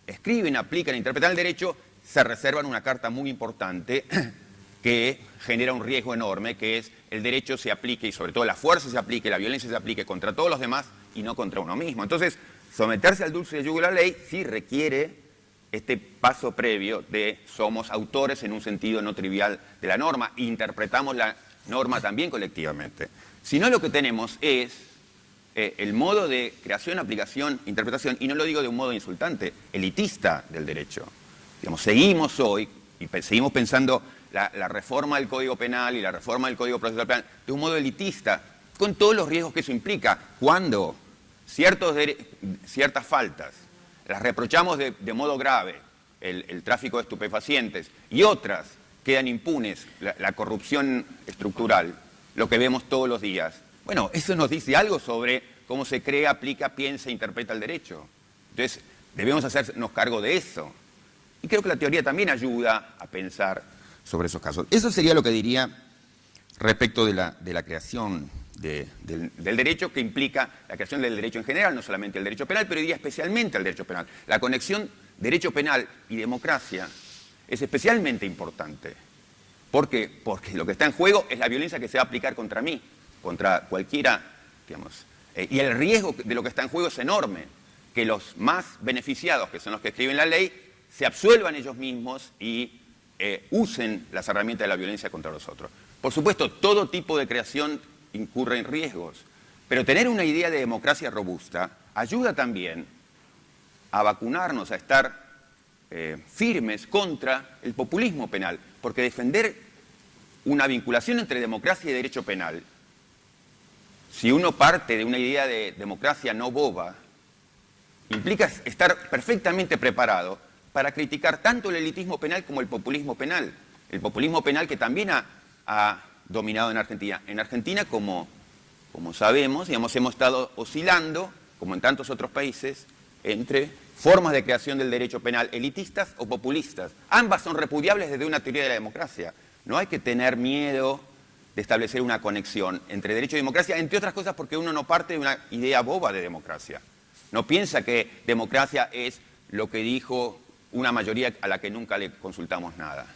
escriben, aplican, interpretan el derecho, se reservan una carta muy importante que genera un riesgo enorme, que es el derecho se aplique, y sobre todo la fuerza se aplique, la violencia se aplique contra todos los demás y no contra uno mismo. Entonces, someterse al dulce yugo de la ley sí requiere este paso previo de somos autores en un sentido no trivial de la norma, e interpretamos la norma también colectivamente. Si no, lo que tenemos es el modo de creación, aplicación, interpretación, y no lo digo de un modo insultante, elitista del derecho. Digamos, seguimos hoy, y seguimos pensando la reforma del Código Penal y la reforma del Código Procesal Penal de un modo elitista, con todos los riesgos que eso implica. Cuando ciertas faltas las reprochamos de modo grave, el tráfico de estupefacientes, y otras quedan impunes, la corrupción estructural, lo que vemos todos los días. Bueno, eso nos dice algo sobre cómo se crea, aplica, piensa e interpreta el derecho. Entonces, debemos hacernos cargo de eso. Y creo que la teoría también ayuda a pensar sobre esos casos. Eso sería lo que diría respecto de la creación del derecho, que implica la creación del derecho en general, no solamente el derecho penal, pero diría especialmente el derecho penal. La conexión derecho penal y democracia es especialmente importante. ¿Por qué? Porque lo que está en juego es la violencia que se va a aplicar contra mí, contra cualquiera, digamos. Y el riesgo de lo que está en juego es enorme, que los más beneficiados, que son los que escriben la ley, se absuelvan ellos mismos y usen las herramientas de la violencia contra los otros. Por supuesto, todo tipo de creación incurre en riesgos, pero tener una idea de democracia robusta ayuda también a vacunarnos, a estar firmes contra el populismo penal, porque defender una vinculación entre democracia y derecho penal, si uno parte de una idea de democracia no boba, implica estar perfectamente preparado para criticar tanto el elitismo penal como el populismo penal. El populismo penal que también ha dominado en Argentina. En Argentina, como sabemos, digamos, hemos estado oscilando, como en tantos otros países, entre formas de creación del derecho penal elitistas o populistas. Ambas son repudiables desde una teoría de la democracia. No hay que tener miedo de establecer una conexión entre derecho y democracia, entre otras cosas porque uno no parte de una idea boba de democracia. No piensa que democracia es lo que dijo una mayoría a la que nunca le consultamos nada.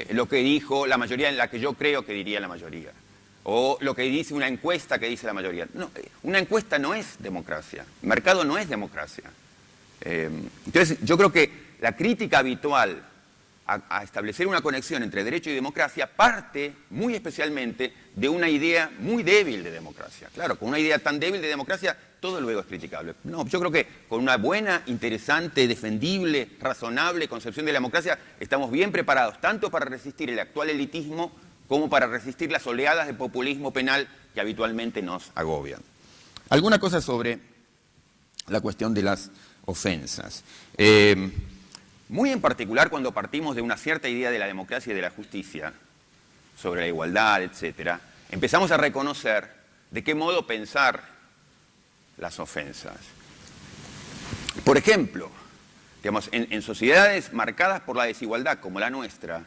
Lo que dijo la mayoría en la que yo creo que diría la mayoría. O lo que dice una encuesta que dice la mayoría. No, una encuesta no es democracia. El mercado no es democracia. Entonces, yo creo que la crítica habitual a establecer una conexión entre derecho y democracia parte muy especialmente de una idea muy débil de democracia. Claro, con una idea tan débil de democracia, todo luego es criticable. No, yo creo que con una buena, interesante, defendible, razonable concepción de la democracia, estamos bien preparados tanto para resistir el actual elitismo como para resistir las oleadas de populismo penal que habitualmente nos agobian. Alguna cosa sobre la cuestión de las ofensas. Muy en particular cuando partimos de una cierta idea de la democracia y de la justicia, sobre la igualdad, etc., empezamos a reconocer de qué modo pensar las ofensas. Por ejemplo, digamos, en sociedades marcadas por la desigualdad como la nuestra,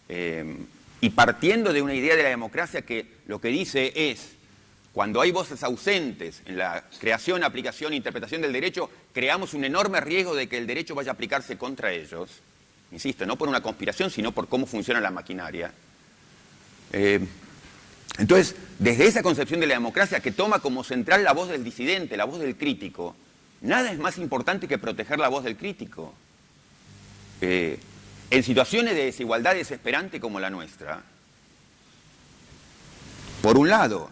y partiendo de una idea de la democracia que lo que dice es, cuando hay voces ausentes en la creación, aplicación e interpretación del derecho, creamos un enorme riesgo de que el derecho vaya a aplicarse contra ellos. Insisto, no por una conspiración, sino por cómo funciona la maquinaria. Entonces, desde esa concepción de la democracia que toma como central la voz del disidente, la voz del crítico, nada es más importante que proteger la voz del crítico. En situaciones de desigualdad desesperante como la nuestra, por un lado,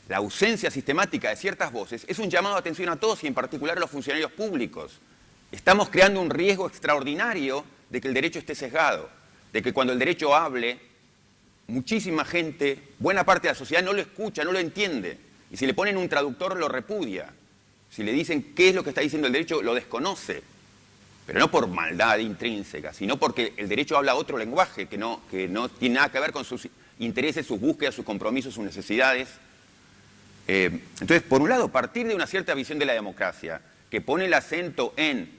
la ausencia sistemática de ciertas voces es un llamado de atención a todos y en particular a los funcionarios públicos. Estamos creando un riesgo extraordinario de que el derecho esté sesgado, de que cuando el derecho hable, muchísima gente, buena parte de la sociedad no lo escucha, no lo entiende. Y si le ponen un traductor lo repudia. Si le dicen qué es lo que está diciendo el derecho, lo desconoce. Pero no por maldad intrínseca, sino porque el derecho habla otro lenguaje que no tiene nada que ver con sus intereses, sus búsquedas, sus compromisos, sus necesidades. Entonces, por un lado, partir de una cierta visión de la democracia que pone el acento en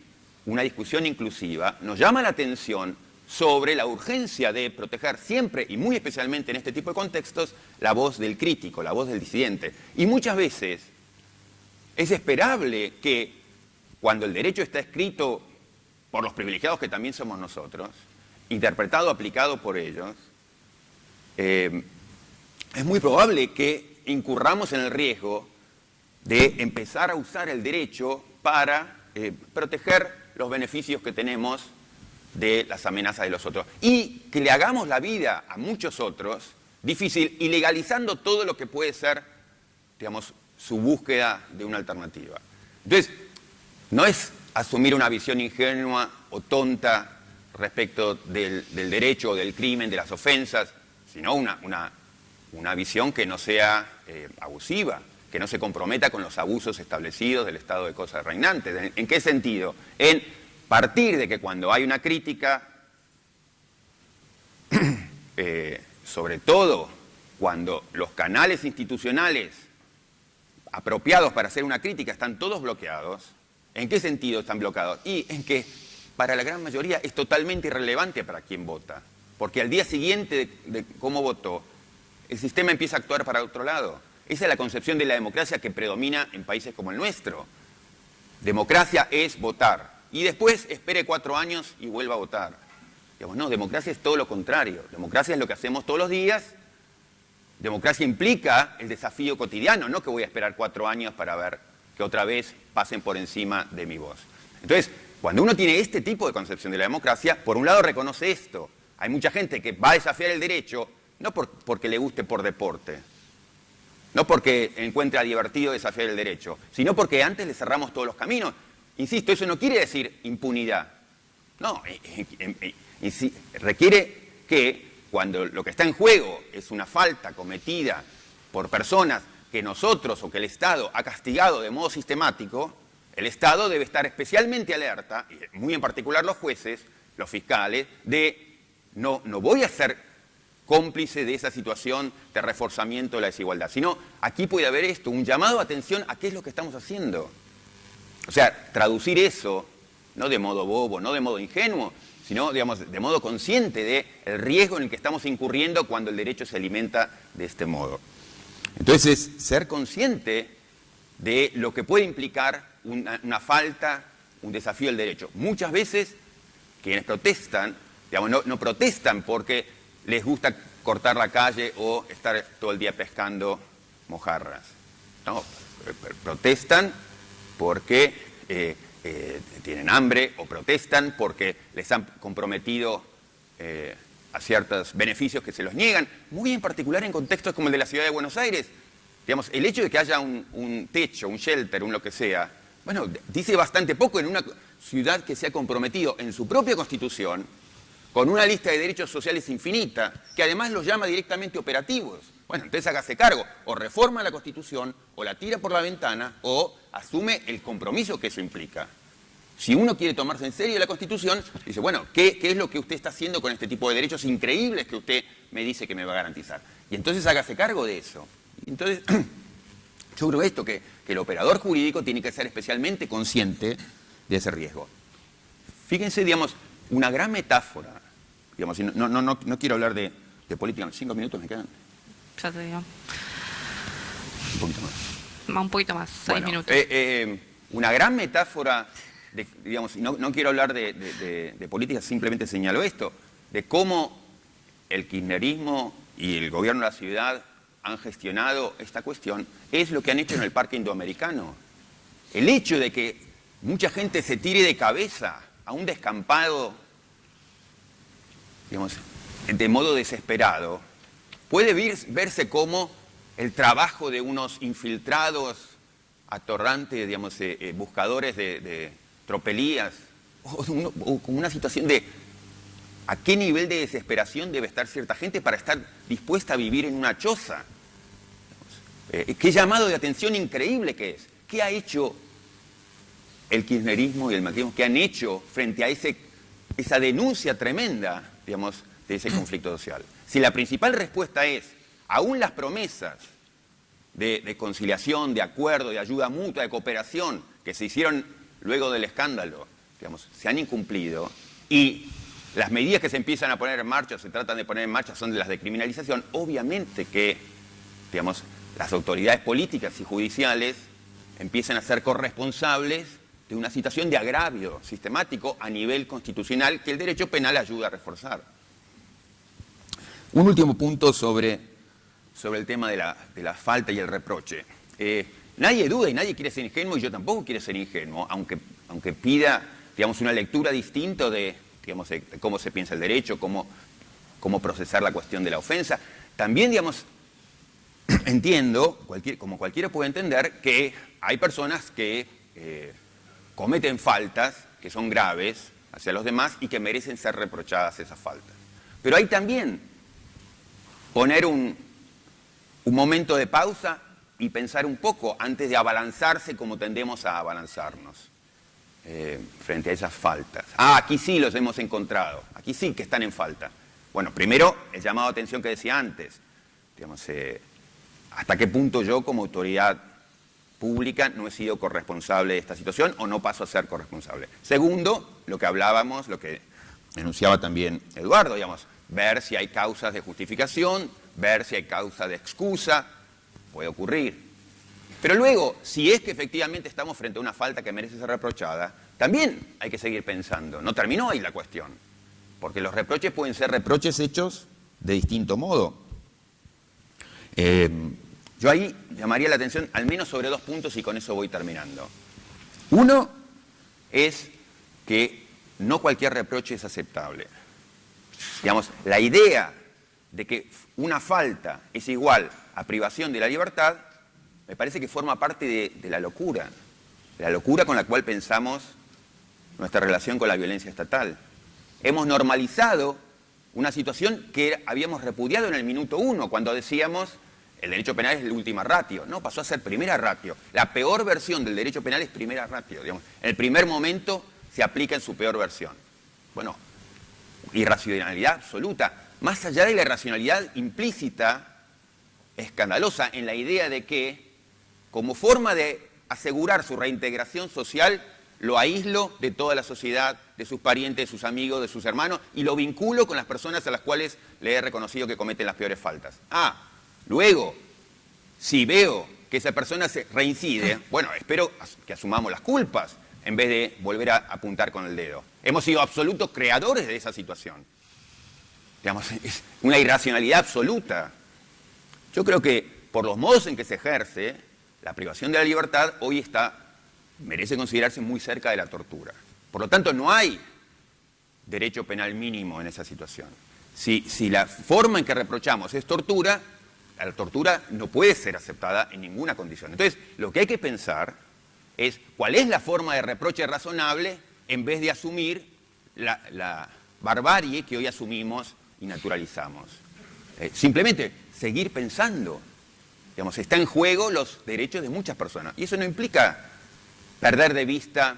una discusión inclusiva, nos llama la atención sobre la urgencia de proteger siempre y muy especialmente en este tipo de contextos la voz del crítico, la voz del disidente. Y muchas veces es esperable que cuando el derecho está escrito por los privilegiados que también somos nosotros, interpretado, aplicado por ellos, es muy probable que incurramos en el riesgo de empezar a usar el derecho para proteger los beneficios que tenemos de las amenazas de los otros. Y que le hagamos la vida a muchos otros difícil, ilegalizando todo lo que puede ser, digamos, su búsqueda de una alternativa. Entonces, no es asumir una visión ingenua o tonta respecto del derecho o del crimen, de las ofensas, sino una visión que no sea abusiva, que no se comprometa con los abusos establecidos del estado de cosas reinantes. ¿En qué sentido? En partir de que cuando hay una crítica, sobre todo cuando los canales institucionales apropiados para hacer una crítica están todos bloqueados. ¿En qué sentido están bloqueados? Y en que para la gran mayoría es totalmente irrelevante para quién vota, porque al día siguiente de cómo votó, el sistema empieza a actuar para otro lado. Esa es la concepción de la democracia que predomina en países como el nuestro. Democracia es votar. Y después espere 4 años y vuelva a votar. Digamos, no, democracia es todo lo contrario. Democracia es lo que hacemos todos los días. Democracia implica el desafío cotidiano, no que voy a esperar 4 años para ver que otra vez pasen por encima de mi voz. Entonces, cuando uno tiene este tipo de concepción de la democracia, por un lado reconoce esto. Hay mucha gente que va a desafiar el derecho, no porque le guste por deporte, no porque encuentre divertido desafiar el derecho, sino porque antes le cerramos todos los caminos. Insisto, eso no quiere decir impunidad. No, requiere que cuando lo que está en juego es una falta cometida por personas que nosotros o que el Estado ha castigado de modo sistemático, el Estado debe estar especialmente alerta, y muy en particular los jueces, los fiscales, de no voy a ser cómplice de esa situación de reforzamiento de la desigualdad, sino aquí puede haber esto, un llamado a atención a qué es lo que estamos haciendo. O sea, traducir eso, no de modo bobo, no de modo ingenuo, sino, digamos, de modo consciente del riesgo en el que estamos incurriendo cuando el derecho se alimenta de este modo. Entonces, ser consciente de lo que puede implicar una falta, un desafío del derecho. Muchas veces quienes protestan, digamos, no protestan porque les gusta cortar la calle o estar todo el día pescando mojarras. No, protestan porque tienen hambre, o protestan porque les han comprometido a ciertos beneficios que se los niegan, muy en particular en contextos como el de la ciudad de Buenos Aires. Digamos, el hecho de que haya un techo, un shelter, un lo que sea, bueno, dice bastante poco en una ciudad que se ha comprometido en su propia constitución con una lista de derechos sociales infinita, que además los llama directamente operativos. Bueno, entonces hágase cargo, o reforma la Constitución, o la tira por la ventana, o asume el compromiso que eso implica. Si uno quiere tomarse en serio la Constitución, dice, bueno, ¿qué es lo que usted está haciendo con este tipo de derechos increíbles que usted me dice que me va a garantizar? Y entonces hágase cargo de eso. Entonces, yo creo esto, que el operador jurídico tiene que ser especialmente consciente de ese riesgo. Fíjense, digamos, una gran metáfora, digamos, no quiero hablar de política, 5 minutos me quedan. Ya te digo. Un poquito más. Un poquito más, 6 minutos. Una gran metáfora, digamos, no quiero hablar de política, simplemente señalo esto, de cómo el kirchnerismo y el gobierno de la ciudad han gestionado esta cuestión, es lo que han hecho en el Parque Indoamericano. El hecho de que mucha gente se tire de cabeza a un descampado, digamos, de modo desesperado, puede verse como el trabajo de unos infiltrados, atorrantes, digamos, buscadores de tropelías, o como una situación de a qué nivel de desesperación debe estar cierta gente para estar dispuesta a vivir en una choza. Qué llamado de atención increíble que es. ¿Qué ha hecho el kirchnerismo y el macrismo? ¿Qué han hecho frente a esa denuncia tremenda, digamos, de ese conflicto social? Si la principal respuesta es, aún las promesas de conciliación, de acuerdo, de ayuda mutua, de cooperación, que se hicieron luego del escándalo, digamos, se han incumplido, y las medidas que se empiezan a poner en marcha, o se tratan de poner en marcha, son de las de criminalización, obviamente que, digamos, las autoridades políticas y judiciales empiezan a ser corresponsables de una situación de agravio sistemático a nivel constitucional que el derecho penal ayuda a reforzar. Un último punto sobre el tema de la falta y el reproche. Nadie duda y nadie quiere ser ingenuo, y yo tampoco quiero ser ingenuo, aunque pida, digamos, una lectura distinta de cómo se piensa el derecho, cómo procesar la cuestión de la ofensa. También, digamos, entiendo, como cualquiera puede entender, que hay personas que cometen faltas que son graves hacia los demás y que merecen ser reprochadas esas faltas. Pero hay también poner un momento de pausa y pensar un poco antes de abalanzarse como tendemos a abalanzarnos frente a esas faltas. Aquí sí los hemos encontrado, aquí sí que están en falta. Bueno, primero, el llamado de atención que decía antes, digamos, hasta qué punto yo como autoridad pública no he sido corresponsable de esta situación o no paso a ser corresponsable. Segundo, lo que hablábamos, lo que enunciaba también Eduardo, digamos, ver si hay causas de justificación, ver si hay causas de excusa, puede ocurrir. Pero luego, si es que efectivamente estamos frente a una falta que merece ser reprochada, también hay que seguir pensando. No terminó ahí la cuestión, porque los reproches pueden ser reproches hechos de distinto modo. Yo ahí llamaría la atención al menos sobre 2 puntos y con eso voy terminando. Uno es que no cualquier reproche es aceptable. Digamos, la idea de que una falta es igual a privación de la libertad me parece que forma parte de la locura con la cual pensamos nuestra relación con la violencia estatal. Hemos normalizado una situación que habíamos repudiado en el minuto 1, cuando decíamos el derecho penal es la última ratio. No, pasó a ser primera ratio. La peor versión del derecho penal es primera ratio. Digamos. En el primer momento se aplica en su peor versión. Bueno, irracionalidad absoluta. Más allá de la irracionalidad implícita, escandalosa, en la idea de que, como forma de asegurar su reintegración social, lo aíslo de toda la sociedad, de sus parientes, de sus amigos, de sus hermanos, y lo vinculo con las personas a las cuales le he reconocido que cometen las peores faltas. Luego, si veo que esa persona se reincide, bueno, espero que asumamos las culpas en vez de volver a apuntar con el dedo. Hemos sido absolutos creadores de esa situación. Digamos, es una irracionalidad absoluta. Yo creo que por los modos en que se ejerce, la privación de la libertad hoy merece considerarse muy cerca de la tortura. Por lo tanto, no hay derecho penal mínimo en esa situación. Si la forma en que reprochamos es tortura, la tortura no puede ser aceptada en ninguna condición. Entonces, lo que hay que pensar es cuál es la forma de reproche razonable en vez de asumir la barbarie que hoy asumimos y naturalizamos. Simplemente seguir pensando. Digamos, está en juego los derechos de muchas personas. Y eso no implica perder de vista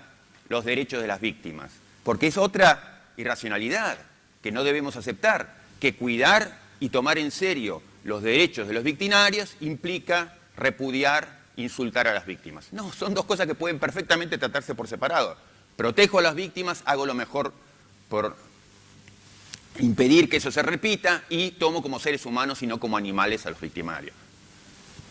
los derechos de las víctimas, porque es otra irracionalidad que no debemos aceptar, que cuidar y tomar en serio los derechos de los victimarios implica repudiar, insultar a las víctimas. No, son dos cosas que pueden perfectamente tratarse por separado. Protejo a las víctimas, hago lo mejor por impedir que eso se repita y tomo como seres humanos y no como animales a los victimarios.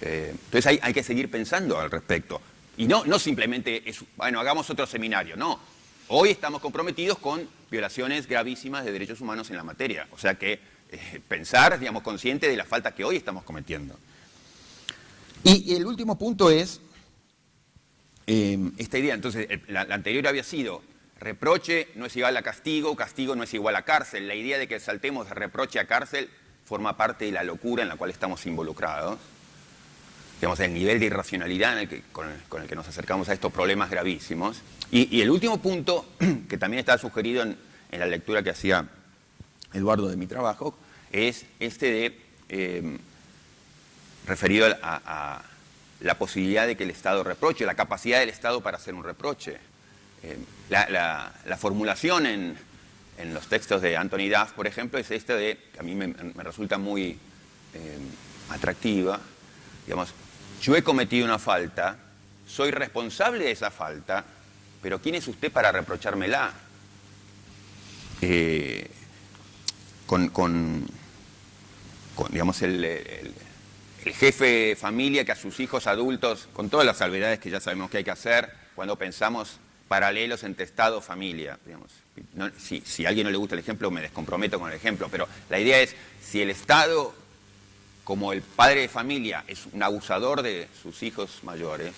Entonces hay que seguir pensando al respecto. Y no simplemente, bueno, hagamos otro seminario, no. Hoy estamos comprometidos con violaciones gravísimas de derechos humanos en la materia. O sea que pensar, digamos, consciente de la falta que hoy estamos cometiendo. Y el último punto es esta idea. Entonces, la anterior había sido, reproche no es igual a castigo, castigo no es igual a cárcel. La idea de que saltemos de reproche a cárcel forma parte de la locura en la cual estamos involucrados. Digamos, el nivel de irracionalidad con el que nos acercamos a estos problemas gravísimos. Y el último punto, que también está sugerido en la lectura que hacía Eduardo de mi trabajo, es este de referido a la posibilidad de que el Estado reproche, la capacidad del Estado para hacer un reproche. La formulación en los textos de Anthony Duff, por ejemplo, es esta de, que a mí me resulta muy atractiva, digamos, yo he cometido una falta, soy responsable de esa falta, pero ¿quién es usted para reprochármela? Digamos, el jefe de familia que a sus hijos adultos, con todas las salvedades que ya sabemos que hay que hacer, cuando pensamos paralelos entre Estado y familia, digamos, si a alguien no le gusta el ejemplo, me descomprometo con el ejemplo, pero la idea es, si el Estado, como el padre de familia, es un abusador de sus hijos mayores,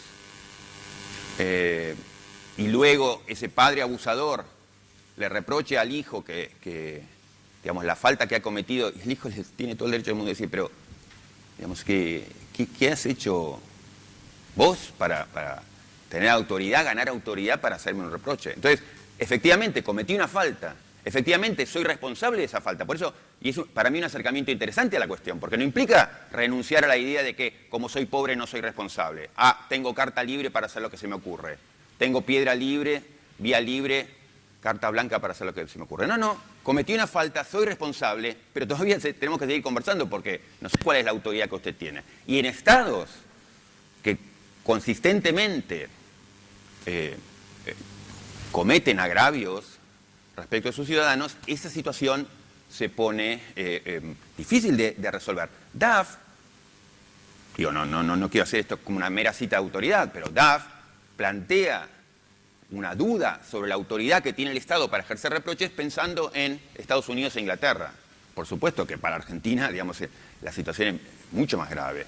y luego ese padre abusador le reproche al hijo que digamos, la falta que ha cometido, y el hijo tiene todo el derecho del mundo de decir, pero, digamos, ¿qué has hecho vos para tener autoridad, ganar autoridad para hacerme un reproche? Entonces, efectivamente, cometí una falta, efectivamente, soy responsable de esa falta. Por eso, y es para mí un acercamiento interesante a la cuestión, porque no implica renunciar a la idea de que, como soy pobre, no soy responsable. Tengo carta libre para hacer lo que se me ocurre. Tengo piedra libre, vía libre, carta blanca para hacer lo que se me ocurre. No, cometí una falta, soy responsable, pero todavía tenemos que seguir conversando porque no sé cuál es la autoridad que usted tiene. Y en estados que consistentemente cometen agravios respecto a sus ciudadanos, esa situación se pone difícil de resolver. Duff, digo, no quiero hacer esto como una mera cita de autoridad, pero Duff plantea una duda sobre la autoridad que tiene el Estado para ejercer reproches pensando en Estados Unidos e Inglaterra. Por supuesto que para Argentina, digamos, la situación es mucho más grave.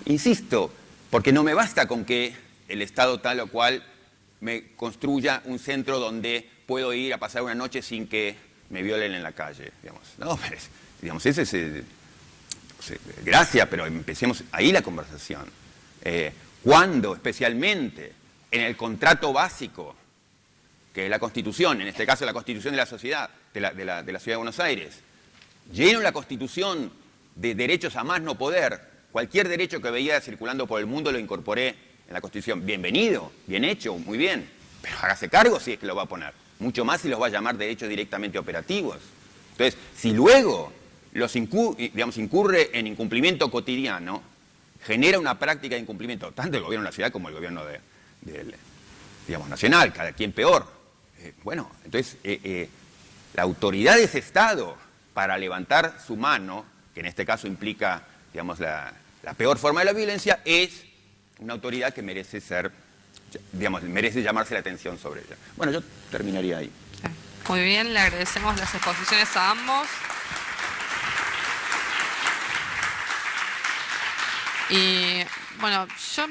Insisto, porque no me basta con que el Estado tal o cual me construya un centro donde puedo ir a pasar una noche sin que me violen en la calle. Digamos. No, pero digamos, ese es gracias, pero empecemos ahí la conversación. Cuando, especialmente, en el contrato básico, que es la Constitución, en este caso la Constitución de la sociedad, de la Ciudad de Buenos Aires, lleno la Constitución de derechos a más no poder, cualquier derecho que veía circulando por el mundo lo incorporé en la Constitución. Bienvenido, bien hecho, muy bien. Pero hágase cargo si es que lo va a poner. Mucho más si los va a llamar derechos directamente operativos. Entonces, si luego incurre en incumplimiento cotidiano, genera una práctica de incumplimiento, tanto el gobierno de la ciudad como el gobierno nacional, cada quien peor. Bueno, entonces, la autoridad de ese Estado para levantar su mano, que en este caso implica, digamos, la peor forma de la violencia, es una autoridad que merece ser, digamos, merece llamarse la atención sobre ella. Bueno, yo terminaría ahí. Muy bien, le agradecemos las exposiciones a ambos. Y bueno, yo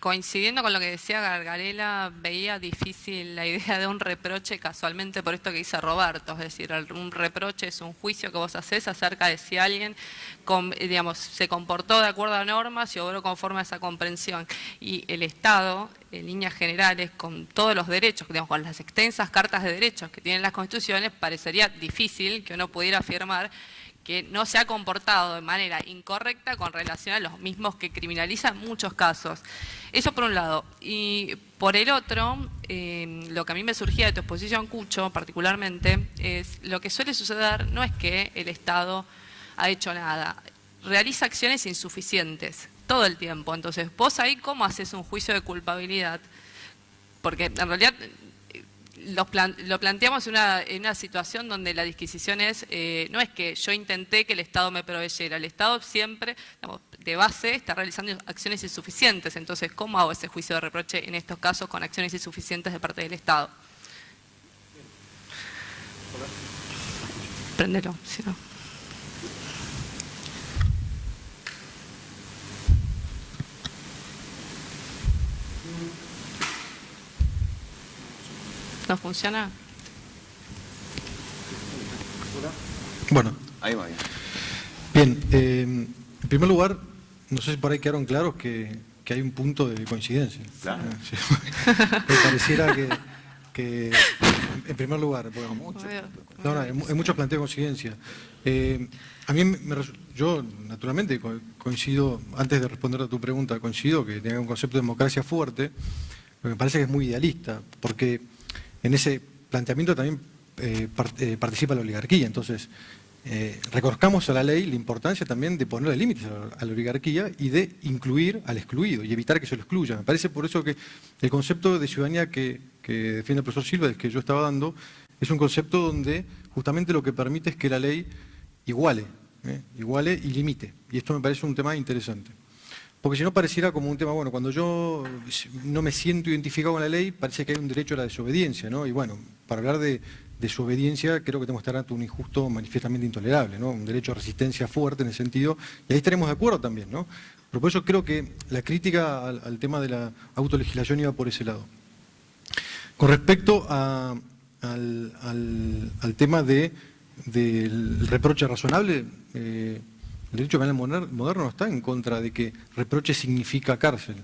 coincidiendo con lo que decía Gargarella, veía difícil la idea de un reproche casualmente por esto que dice Roberto, es decir, un reproche es un juicio que vos hacés acerca de si alguien se comportó de acuerdo a normas y obró conforme a esa comprensión. Y el Estado, en líneas generales, con todos los derechos, digamos, con las extensas cartas de derechos que tienen las constituciones, parecería difícil que uno pudiera afirmar que no se ha comportado de manera incorrecta con relación a los mismos que criminalizan muchos casos. Eso por un lado. Y por el otro, lo que a mí me surgía de tu exposición, Cucho, particularmente, es lo que suele suceder no es que el Estado ha hecho nada, realiza acciones insuficientes todo el tiempo. Entonces, vos ahí, ¿cómo haces un juicio de culpabilidad? Porque en realidad lo planteamos en una situación donde la disquisición es, no es que yo intenté que el Estado me proveyera, el Estado siempre, digamos, de base, está realizando acciones insuficientes. Entonces, ¿cómo hago ese juicio de reproche en estos casos con acciones insuficientes de parte del Estado? Préndelo, si no. ¿No funciona? Bueno. Ahí va. Bien, en primer lugar, no sé si por ahí quedaron claros que hay un punto de coincidencia. Claro. Sí. Me pareciera que en primer lugar, bueno, hay muchos planteos de coincidencia. A mí, yo naturalmente coincido, antes de responder a tu pregunta, coincido que tenga un concepto de democracia fuerte, pero me parece que es muy idealista, porque en ese planteamiento también participa la oligarquía. Entonces, reconozcamos a la ley la importancia también de ponerle límites a la oligarquía y de incluir al excluido y evitar que se lo excluya. Me parece por eso que el concepto de ciudadanía que defiende el profesor Silva, del que yo estaba dando, es un concepto donde justamente lo que permite es que la ley iguale y limite. Y esto me parece un tema interesante. Porque si no pareciera como un tema, bueno, cuando yo no me siento identificado con la ley, parece que hay un derecho a la desobediencia, ¿no? Y bueno, para hablar de desobediencia, creo que tenemos que estar ante un injusto manifiestamente intolerable, ¿no? Un derecho a resistencia fuerte en ese sentido, y ahí estaremos de acuerdo también, ¿no? Pero por eso creo que la crítica al tema de la autolegislación iba por ese lado. Con respecto al tema del reproche razonable, el derecho penal moderno está en contra de que reproche significa cárcel.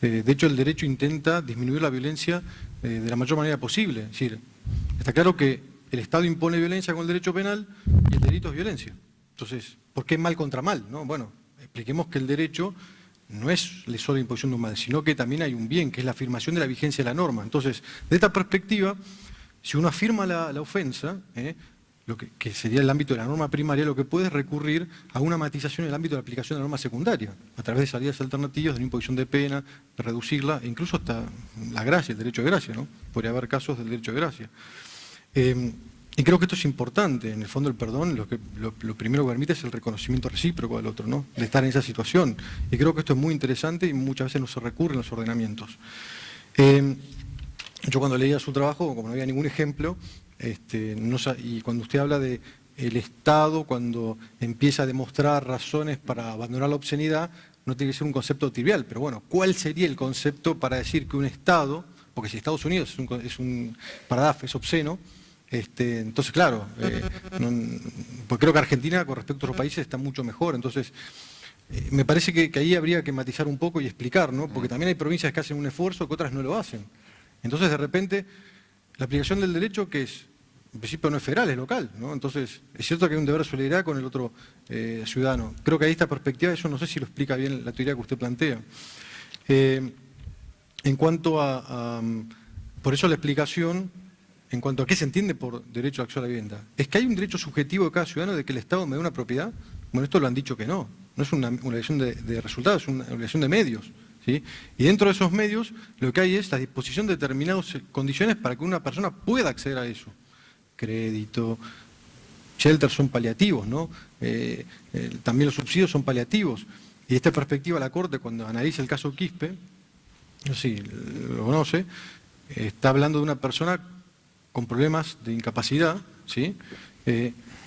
De hecho, el derecho intenta disminuir la violencia de la mayor manera posible. Es decir, está claro que el Estado impone violencia con el derecho penal y el delito es violencia. Entonces, ¿por qué mal contra mal? ¿No? Bueno, expliquemos que el derecho no es solo la imposición de un mal, sino que también hay un bien, que es la afirmación de la vigencia de la norma. Entonces, de esta perspectiva, si uno afirma la ofensa, lo que sería el ámbito de la norma primaria, lo que puede es recurrir a una matización en el ámbito de la aplicación de la norma secundaria, a través de salidas alternativas, de una imposición de pena, de reducirla, e incluso hasta la gracia, el derecho de gracia, ¿no? Podría haber casos del derecho de gracia. Y creo que esto es importante. En el fondo, el perdón, lo primero que permite es el reconocimiento recíproco del otro, ¿no? De estar en esa situación. Y creo que esto es muy interesante y muchas veces no se recurre en los ordenamientos. Yo cuando leía su trabajo, como no había ningún ejemplo, y cuando usted habla de el Estado, cuando empieza a demostrar razones para abandonar la obscenidad, no tiene que ser un concepto trivial, pero bueno, ¿cuál sería el concepto para decir que un Estado, porque si Estados Unidos para DAF es obsceno, entonces claro, pues creo que Argentina con respecto a otros países está mucho mejor, entonces me parece que ahí habría que matizar un poco y explicar, ¿no? Porque también hay provincias que hacen un esfuerzo que otras no lo hacen. Entonces de repente, la aplicación del derecho, ¿qué es? en principio no es federal, es local, ¿no? Entonces, es cierto que hay un deber de solidaridad con el otro ciudadano. Creo que ahí esta perspectiva, eso no sé si lo explica bien la teoría que usted plantea. En cuanto por eso la explicación, en cuanto a qué se entiende por derecho de acceso a la vivienda, es que hay un derecho subjetivo de cada ciudadano de que el Estado me dé una propiedad. Bueno, esto lo han dicho que no es una elección de resultados, es una elección de medios, ¿sí? Y dentro de esos medios lo que hay es la disposición de determinadas condiciones para que una persona pueda acceder a eso. Crédito, shelter son paliativos, ¿no? También los subsidios son paliativos. Y esta perspectiva la Corte, cuando analiza el caso Quispe, no sé si lo conoce, está hablando de una persona con problemas de incapacidad, ¿sí?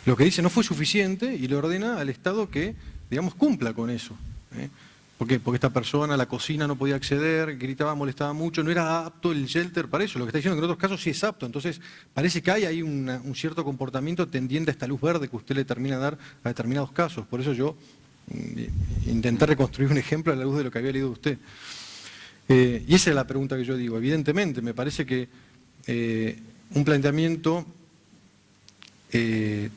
Lo que dice no fue suficiente y le ordena al Estado que, digamos, cumpla con eso. ¿Por qué? Porque esta persona a la cocina no podía acceder, gritaba, molestaba mucho, no era apto el shelter para eso. Lo que está diciendo es que en otros casos sí es apto. Entonces, parece que hay ahí un cierto comportamiento tendiente a esta luz verde que usted le termina de dar a determinados casos. Por eso yo intenté reconstruir un ejemplo a la luz de lo que había leído usted. Y esa es la pregunta que yo digo. Evidentemente, me parece que un planteamiento, si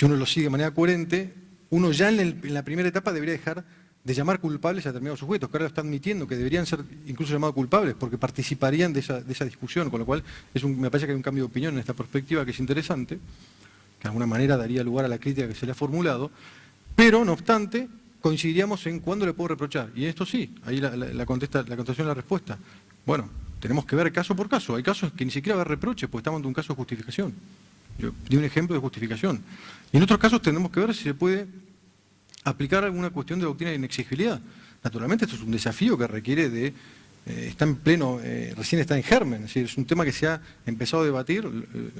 uno lo sigue de manera coherente, uno ya en la primera etapa debería dejar de llamar culpables a determinados sujetos, que ahora lo está admitiendo, que deberían ser incluso llamados culpables, porque participarían de esa discusión, con lo cual me parece que hay un cambio de opinión en esta perspectiva que es interesante, que de alguna manera daría lugar a la crítica que se le ha formulado, pero no obstante, coincidiríamos en cuándo le puedo reprochar, y esto sí, ahí la contestación a la respuesta. Bueno, tenemos que ver caso por caso, hay casos que ni siquiera va a haber reproche, porque estamos ante un caso de justificación. Yo di un ejemplo de justificación. Y en otros casos tenemos que ver si se puede aplicar alguna cuestión de doctrina de inexigibilidad. Naturalmente esto es un desafío que requiere de... está en pleno, recién está en germen, es decir, es un tema que se ha empezado a debatir,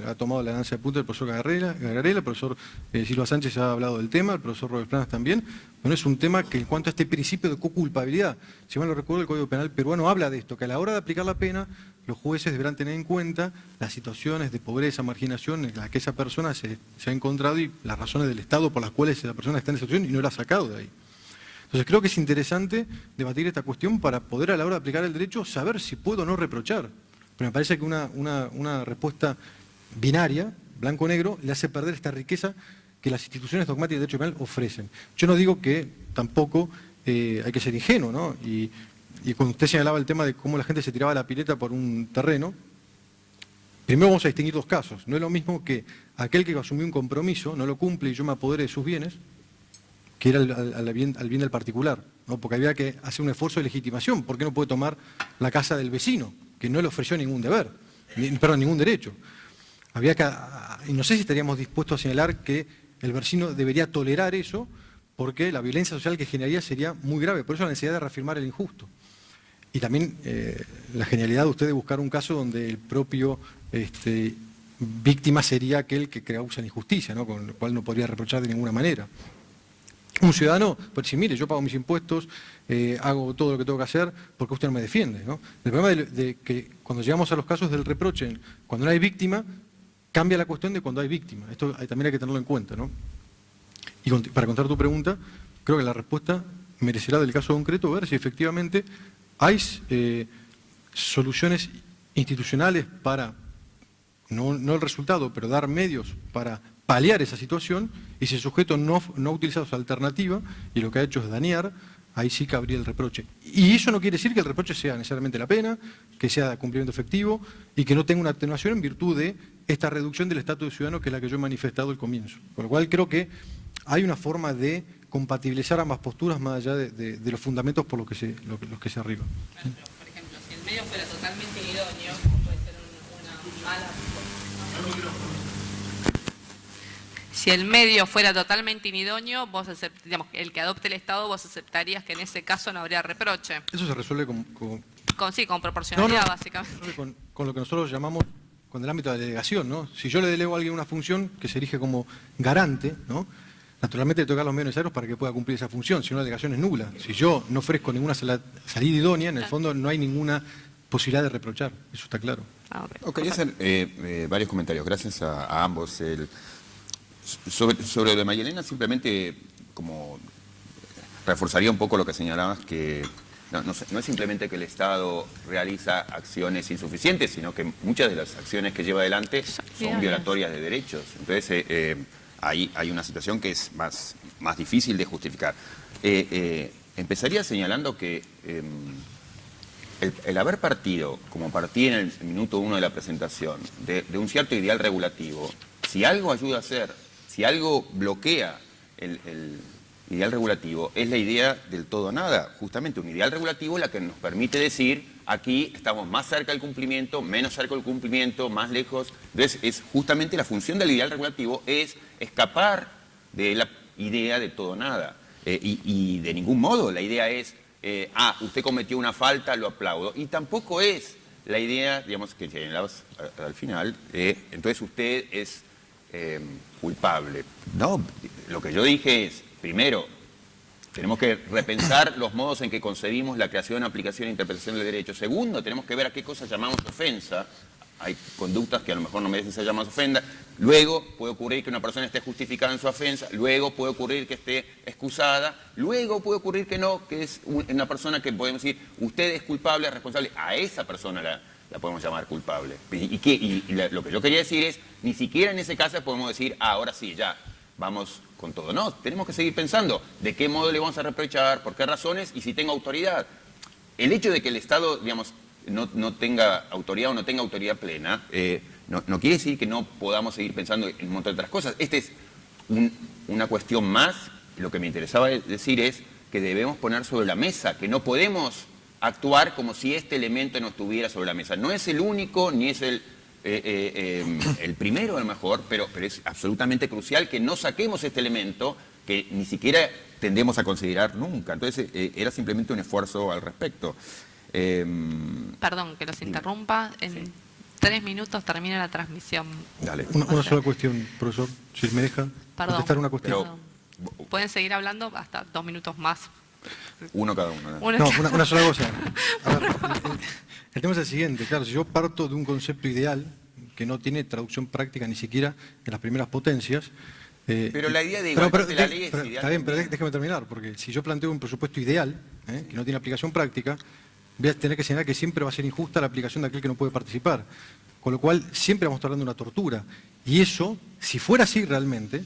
ha tomado la danza de punta el profesor Gargarela, el profesor Silva Sánchez ha hablado del tema, el profesor Robert Planas también. Bueno, es un tema que en cuanto a este principio de coculpabilidad, si mal no recuerdo, el Código Penal peruano habla de esto, que a la hora de aplicar la pena, los jueces deberán tener en cuenta las situaciones de pobreza, marginación en las que esa persona se ha encontrado y las razones del Estado por las cuales esa persona está en esa situación y no la ha sacado de ahí. Entonces creo que es interesante debatir esta cuestión para poder a la hora de aplicar el derecho saber si puedo o no reprochar. Pero me parece que una respuesta binaria, blanco-negro, le hace perder esta riqueza que las instituciones dogmáticas de derecho penal ofrecen. Yo no digo que tampoco hay que ser ingenuo, ¿no? Y cuando usted señalaba el tema de cómo la gente se tiraba la pileta por un terreno, primero vamos a distinguir dos casos. No es lo mismo que aquel que asumió un compromiso, no lo cumple y yo me apodere de sus bienes, que era al bien del particular, ¿no? Porque había que hacer un esfuerzo de legitimación. ¿Por qué no puede tomar la casa del vecino, que no le ofreció ningún deber, ningún derecho? Y no sé si estaríamos dispuestos a señalar que el vecino debería tolerar eso, porque la violencia social que generaría sería muy grave. Por eso la necesidad de reafirmar el injusto. Y también la genialidad de usted de buscar un caso donde el propio víctima sería aquel que causa la injusticia, ¿no? Con lo cual no podría reprochar de ninguna manera. Un ciudadano puede decir, mire, yo pago mis impuestos, hago todo lo que tengo que hacer porque usted no me defiende, ¿no? El problema de que cuando llegamos a los casos del reproche, cuando no hay víctima, cambia la cuestión de cuando hay víctima. Esto también hay que tenerlo en cuenta, ¿no? Y para contestar tu pregunta, creo que la respuesta merecerá del caso concreto ver si efectivamente hay soluciones institucionales para, no el resultado, pero dar medios para paliar esa situación, y si el sujeto no ha utilizado esa alternativa y lo que ha hecho es dañar, ahí sí cabría el reproche. Y eso no quiere decir que el reproche sea necesariamente la pena, que sea cumplimiento efectivo y que no tenga una atenuación en virtud de esta reducción del estatus de ciudadano que es la que yo he manifestado al comienzo. Con lo cual creo que hay una forma de compatibilizar ambas posturas más allá de los fundamentos por los que se arriba. Claro, pero, por ejemplo, si el medio fuera totalmente idóneo, puede ser una mala... Si el medio fuera totalmente inidóneo, digamos, el que adopte el Estado, vos aceptarías que en ese caso no habría reproche. Eso se resuelve con proporcionalidad, básicamente. Con lo que nosotros llamamos, con el ámbito de la delegación, ¿no? Si yo le delego a alguien una función que se erige como garante, ¿no? Naturalmente le toca los medios necesarios para que pueda cumplir esa función, si no la delegación es nula. Si yo no ofrezco ninguna salida idónea, en el fondo no hay ninguna posibilidad de reprochar, eso está claro. Quería hacer varios comentarios, gracias a ambos. Sobre lo de Mayelena, simplemente como reforzaría un poco lo que señalabas, que no es simplemente que el Estado realiza acciones insuficientes, sino que muchas de las acciones que lleva adelante Ideales. violatorias de derechos. Entonces, hay una situación que es más difícil de justificar. Empezaría señalando que el haber partido, como partí en el minuto 1 de la presentación, de un cierto ideal regulativo, si algo ayuda a hacer, si algo bloquea el ideal regulativo, es la idea del todo o nada. Justamente un ideal regulativo es la que nos permite decir, aquí estamos más cerca del cumplimiento, menos cerca del cumplimiento, más lejos. Entonces, es justamente la función del ideal regulativo es escapar de la idea de todo o nada. Y de ningún modo la idea es, usted cometió una falta, lo aplaudo. Y tampoco es la idea, digamos, que señalabas al final, entonces usted es culpable. No, lo que yo dije es, primero, tenemos que repensar los modos en que concebimos la creación, aplicación e interpretación del derecho. Segundo, tenemos que ver a qué cosas llamamos ofensa. Hay conductas que a lo mejor no merecen ser llamadas ofensa. Luego puede ocurrir que una persona esté justificada en su ofensa. Luego puede ocurrir que esté excusada. Luego puede ocurrir que no, que es una persona que podemos decir, usted es culpable, es responsable. A esa persona la podemos llamar culpable. Y lo que yo quería decir es, ni siquiera en ese caso podemos decir, ahora sí, ya, vamos con todo. No, tenemos que seguir pensando de qué modo le vamos a reprochar, por qué razones y si tengo autoridad. El hecho de que el Estado, digamos, no tenga autoridad o no tenga autoridad plena, no quiere decir que no podamos seguir pensando en un montón de otras cosas. Esta es una cuestión más. Lo que me interesaba decir es que debemos poner sobre la mesa, que no podemos actuar como si este elemento no estuviera sobre la mesa. No es el único, ni es el primero a lo mejor, pero es absolutamente crucial que no saquemos este elemento que ni siquiera tendemos a considerar nunca. Entonces, era simplemente un esfuerzo al respecto. Perdón que los interrumpa. En 3 minutos termina la transmisión. Dale. Una sola cuestión, profesor, si me deja contestar una cuestión. Perdón. Pueden seguir hablando hasta 2 minutos más. Uno cada uno. No, una sola cosa. A ver, el tema es el siguiente, claro, si yo parto de un concepto ideal que no tiene traducción práctica ni siquiera en las primeras potencias. Pero la idea de igualdad de la ley es ideal. Está bien, pero déjame terminar, porque si yo planteo un presupuesto ideal, que no tiene aplicación práctica, voy a tener que señalar que siempre va a ser injusta la aplicación de aquel que no puede participar. Con lo cual, siempre vamos a estar hablando de una tortura. Y eso, si fuera así realmente,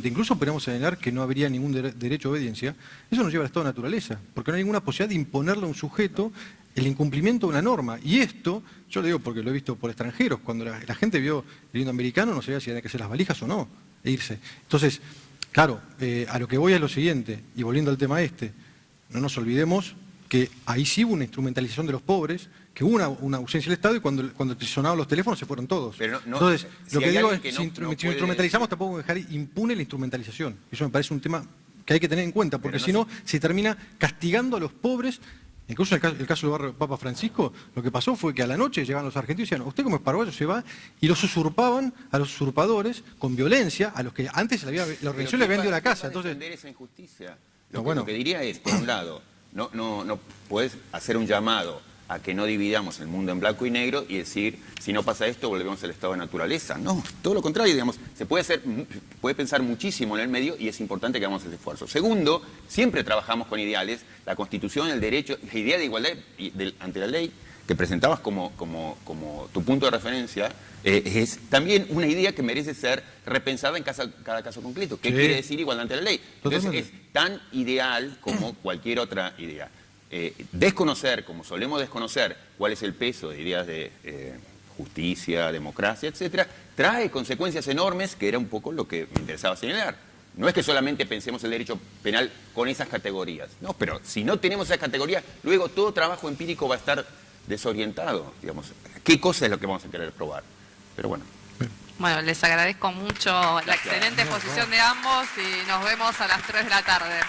incluso podríamos señalar que no habría ningún derecho a obediencia, eso nos lleva al estado de naturaleza, porque no hay ninguna posibilidad de imponerle a un sujeto el incumplimiento de una norma. Y esto, yo lo digo porque lo he visto por extranjeros, cuando la gente vio el himno americano, no sabía si tenía que hacer las valijas o no, e irse. Entonces, claro, a lo que voy es lo siguiente, y volviendo al tema no nos olvidemos que ahí sí hubo una instrumentalización de los pobres, que hubo una ausencia del Estado y cuando sonaban los teléfonos se fueron todos. Pero entonces, si lo que hay digo alguien es, que si instrumentalizamos tampoco dejar impune la instrumentalización. Eso me parece un tema que hay que tener en cuenta, porque si no, se termina castigando a los pobres. Incluso en el caso del barrio Papa Francisco, lo que pasó fue que a la noche llegaban los argentinos y decían, usted como es paraguayo se va, y los usurpaban a los usurpadores con violencia, a los que antes la organización le había vendido la casa. Entonces, defender esa injusticia. Lo que diría es, por un lado, no puedes hacer un llamado a que no dividamos el mundo en blanco y negro y decir, si no pasa esto, volvemos al estado de naturaleza. No, todo lo contrario, digamos, se puede pensar muchísimo en el medio y es importante que hagamos ese esfuerzo. Segundo, siempre trabajamos con ideales, la Constitución, el derecho, la idea de igualdad ante la ley que presentabas como tu punto de referencia, es también una idea que merece ser repensada en cada caso concreto. ¿Qué quiere decir igualdad ante la ley? Entonces, es tan ideal como cualquier otra idea. Desconocer, como solemos desconocer, cuál es el peso de ideas de justicia, democracia, etcétera, trae consecuencias enormes, que era un poco lo que me interesaba señalar. No es que solamente pensemos el derecho penal con esas categorías, no, pero si no tenemos esas categorías, luego todo trabajo empírico va a estar desorientado, digamos. ¿Qué cosa es lo que vamos a querer probar? Pero bueno. Bueno, les agradezco mucho la excelente exposición de ambos y nos vemos a las 3 de la tarde.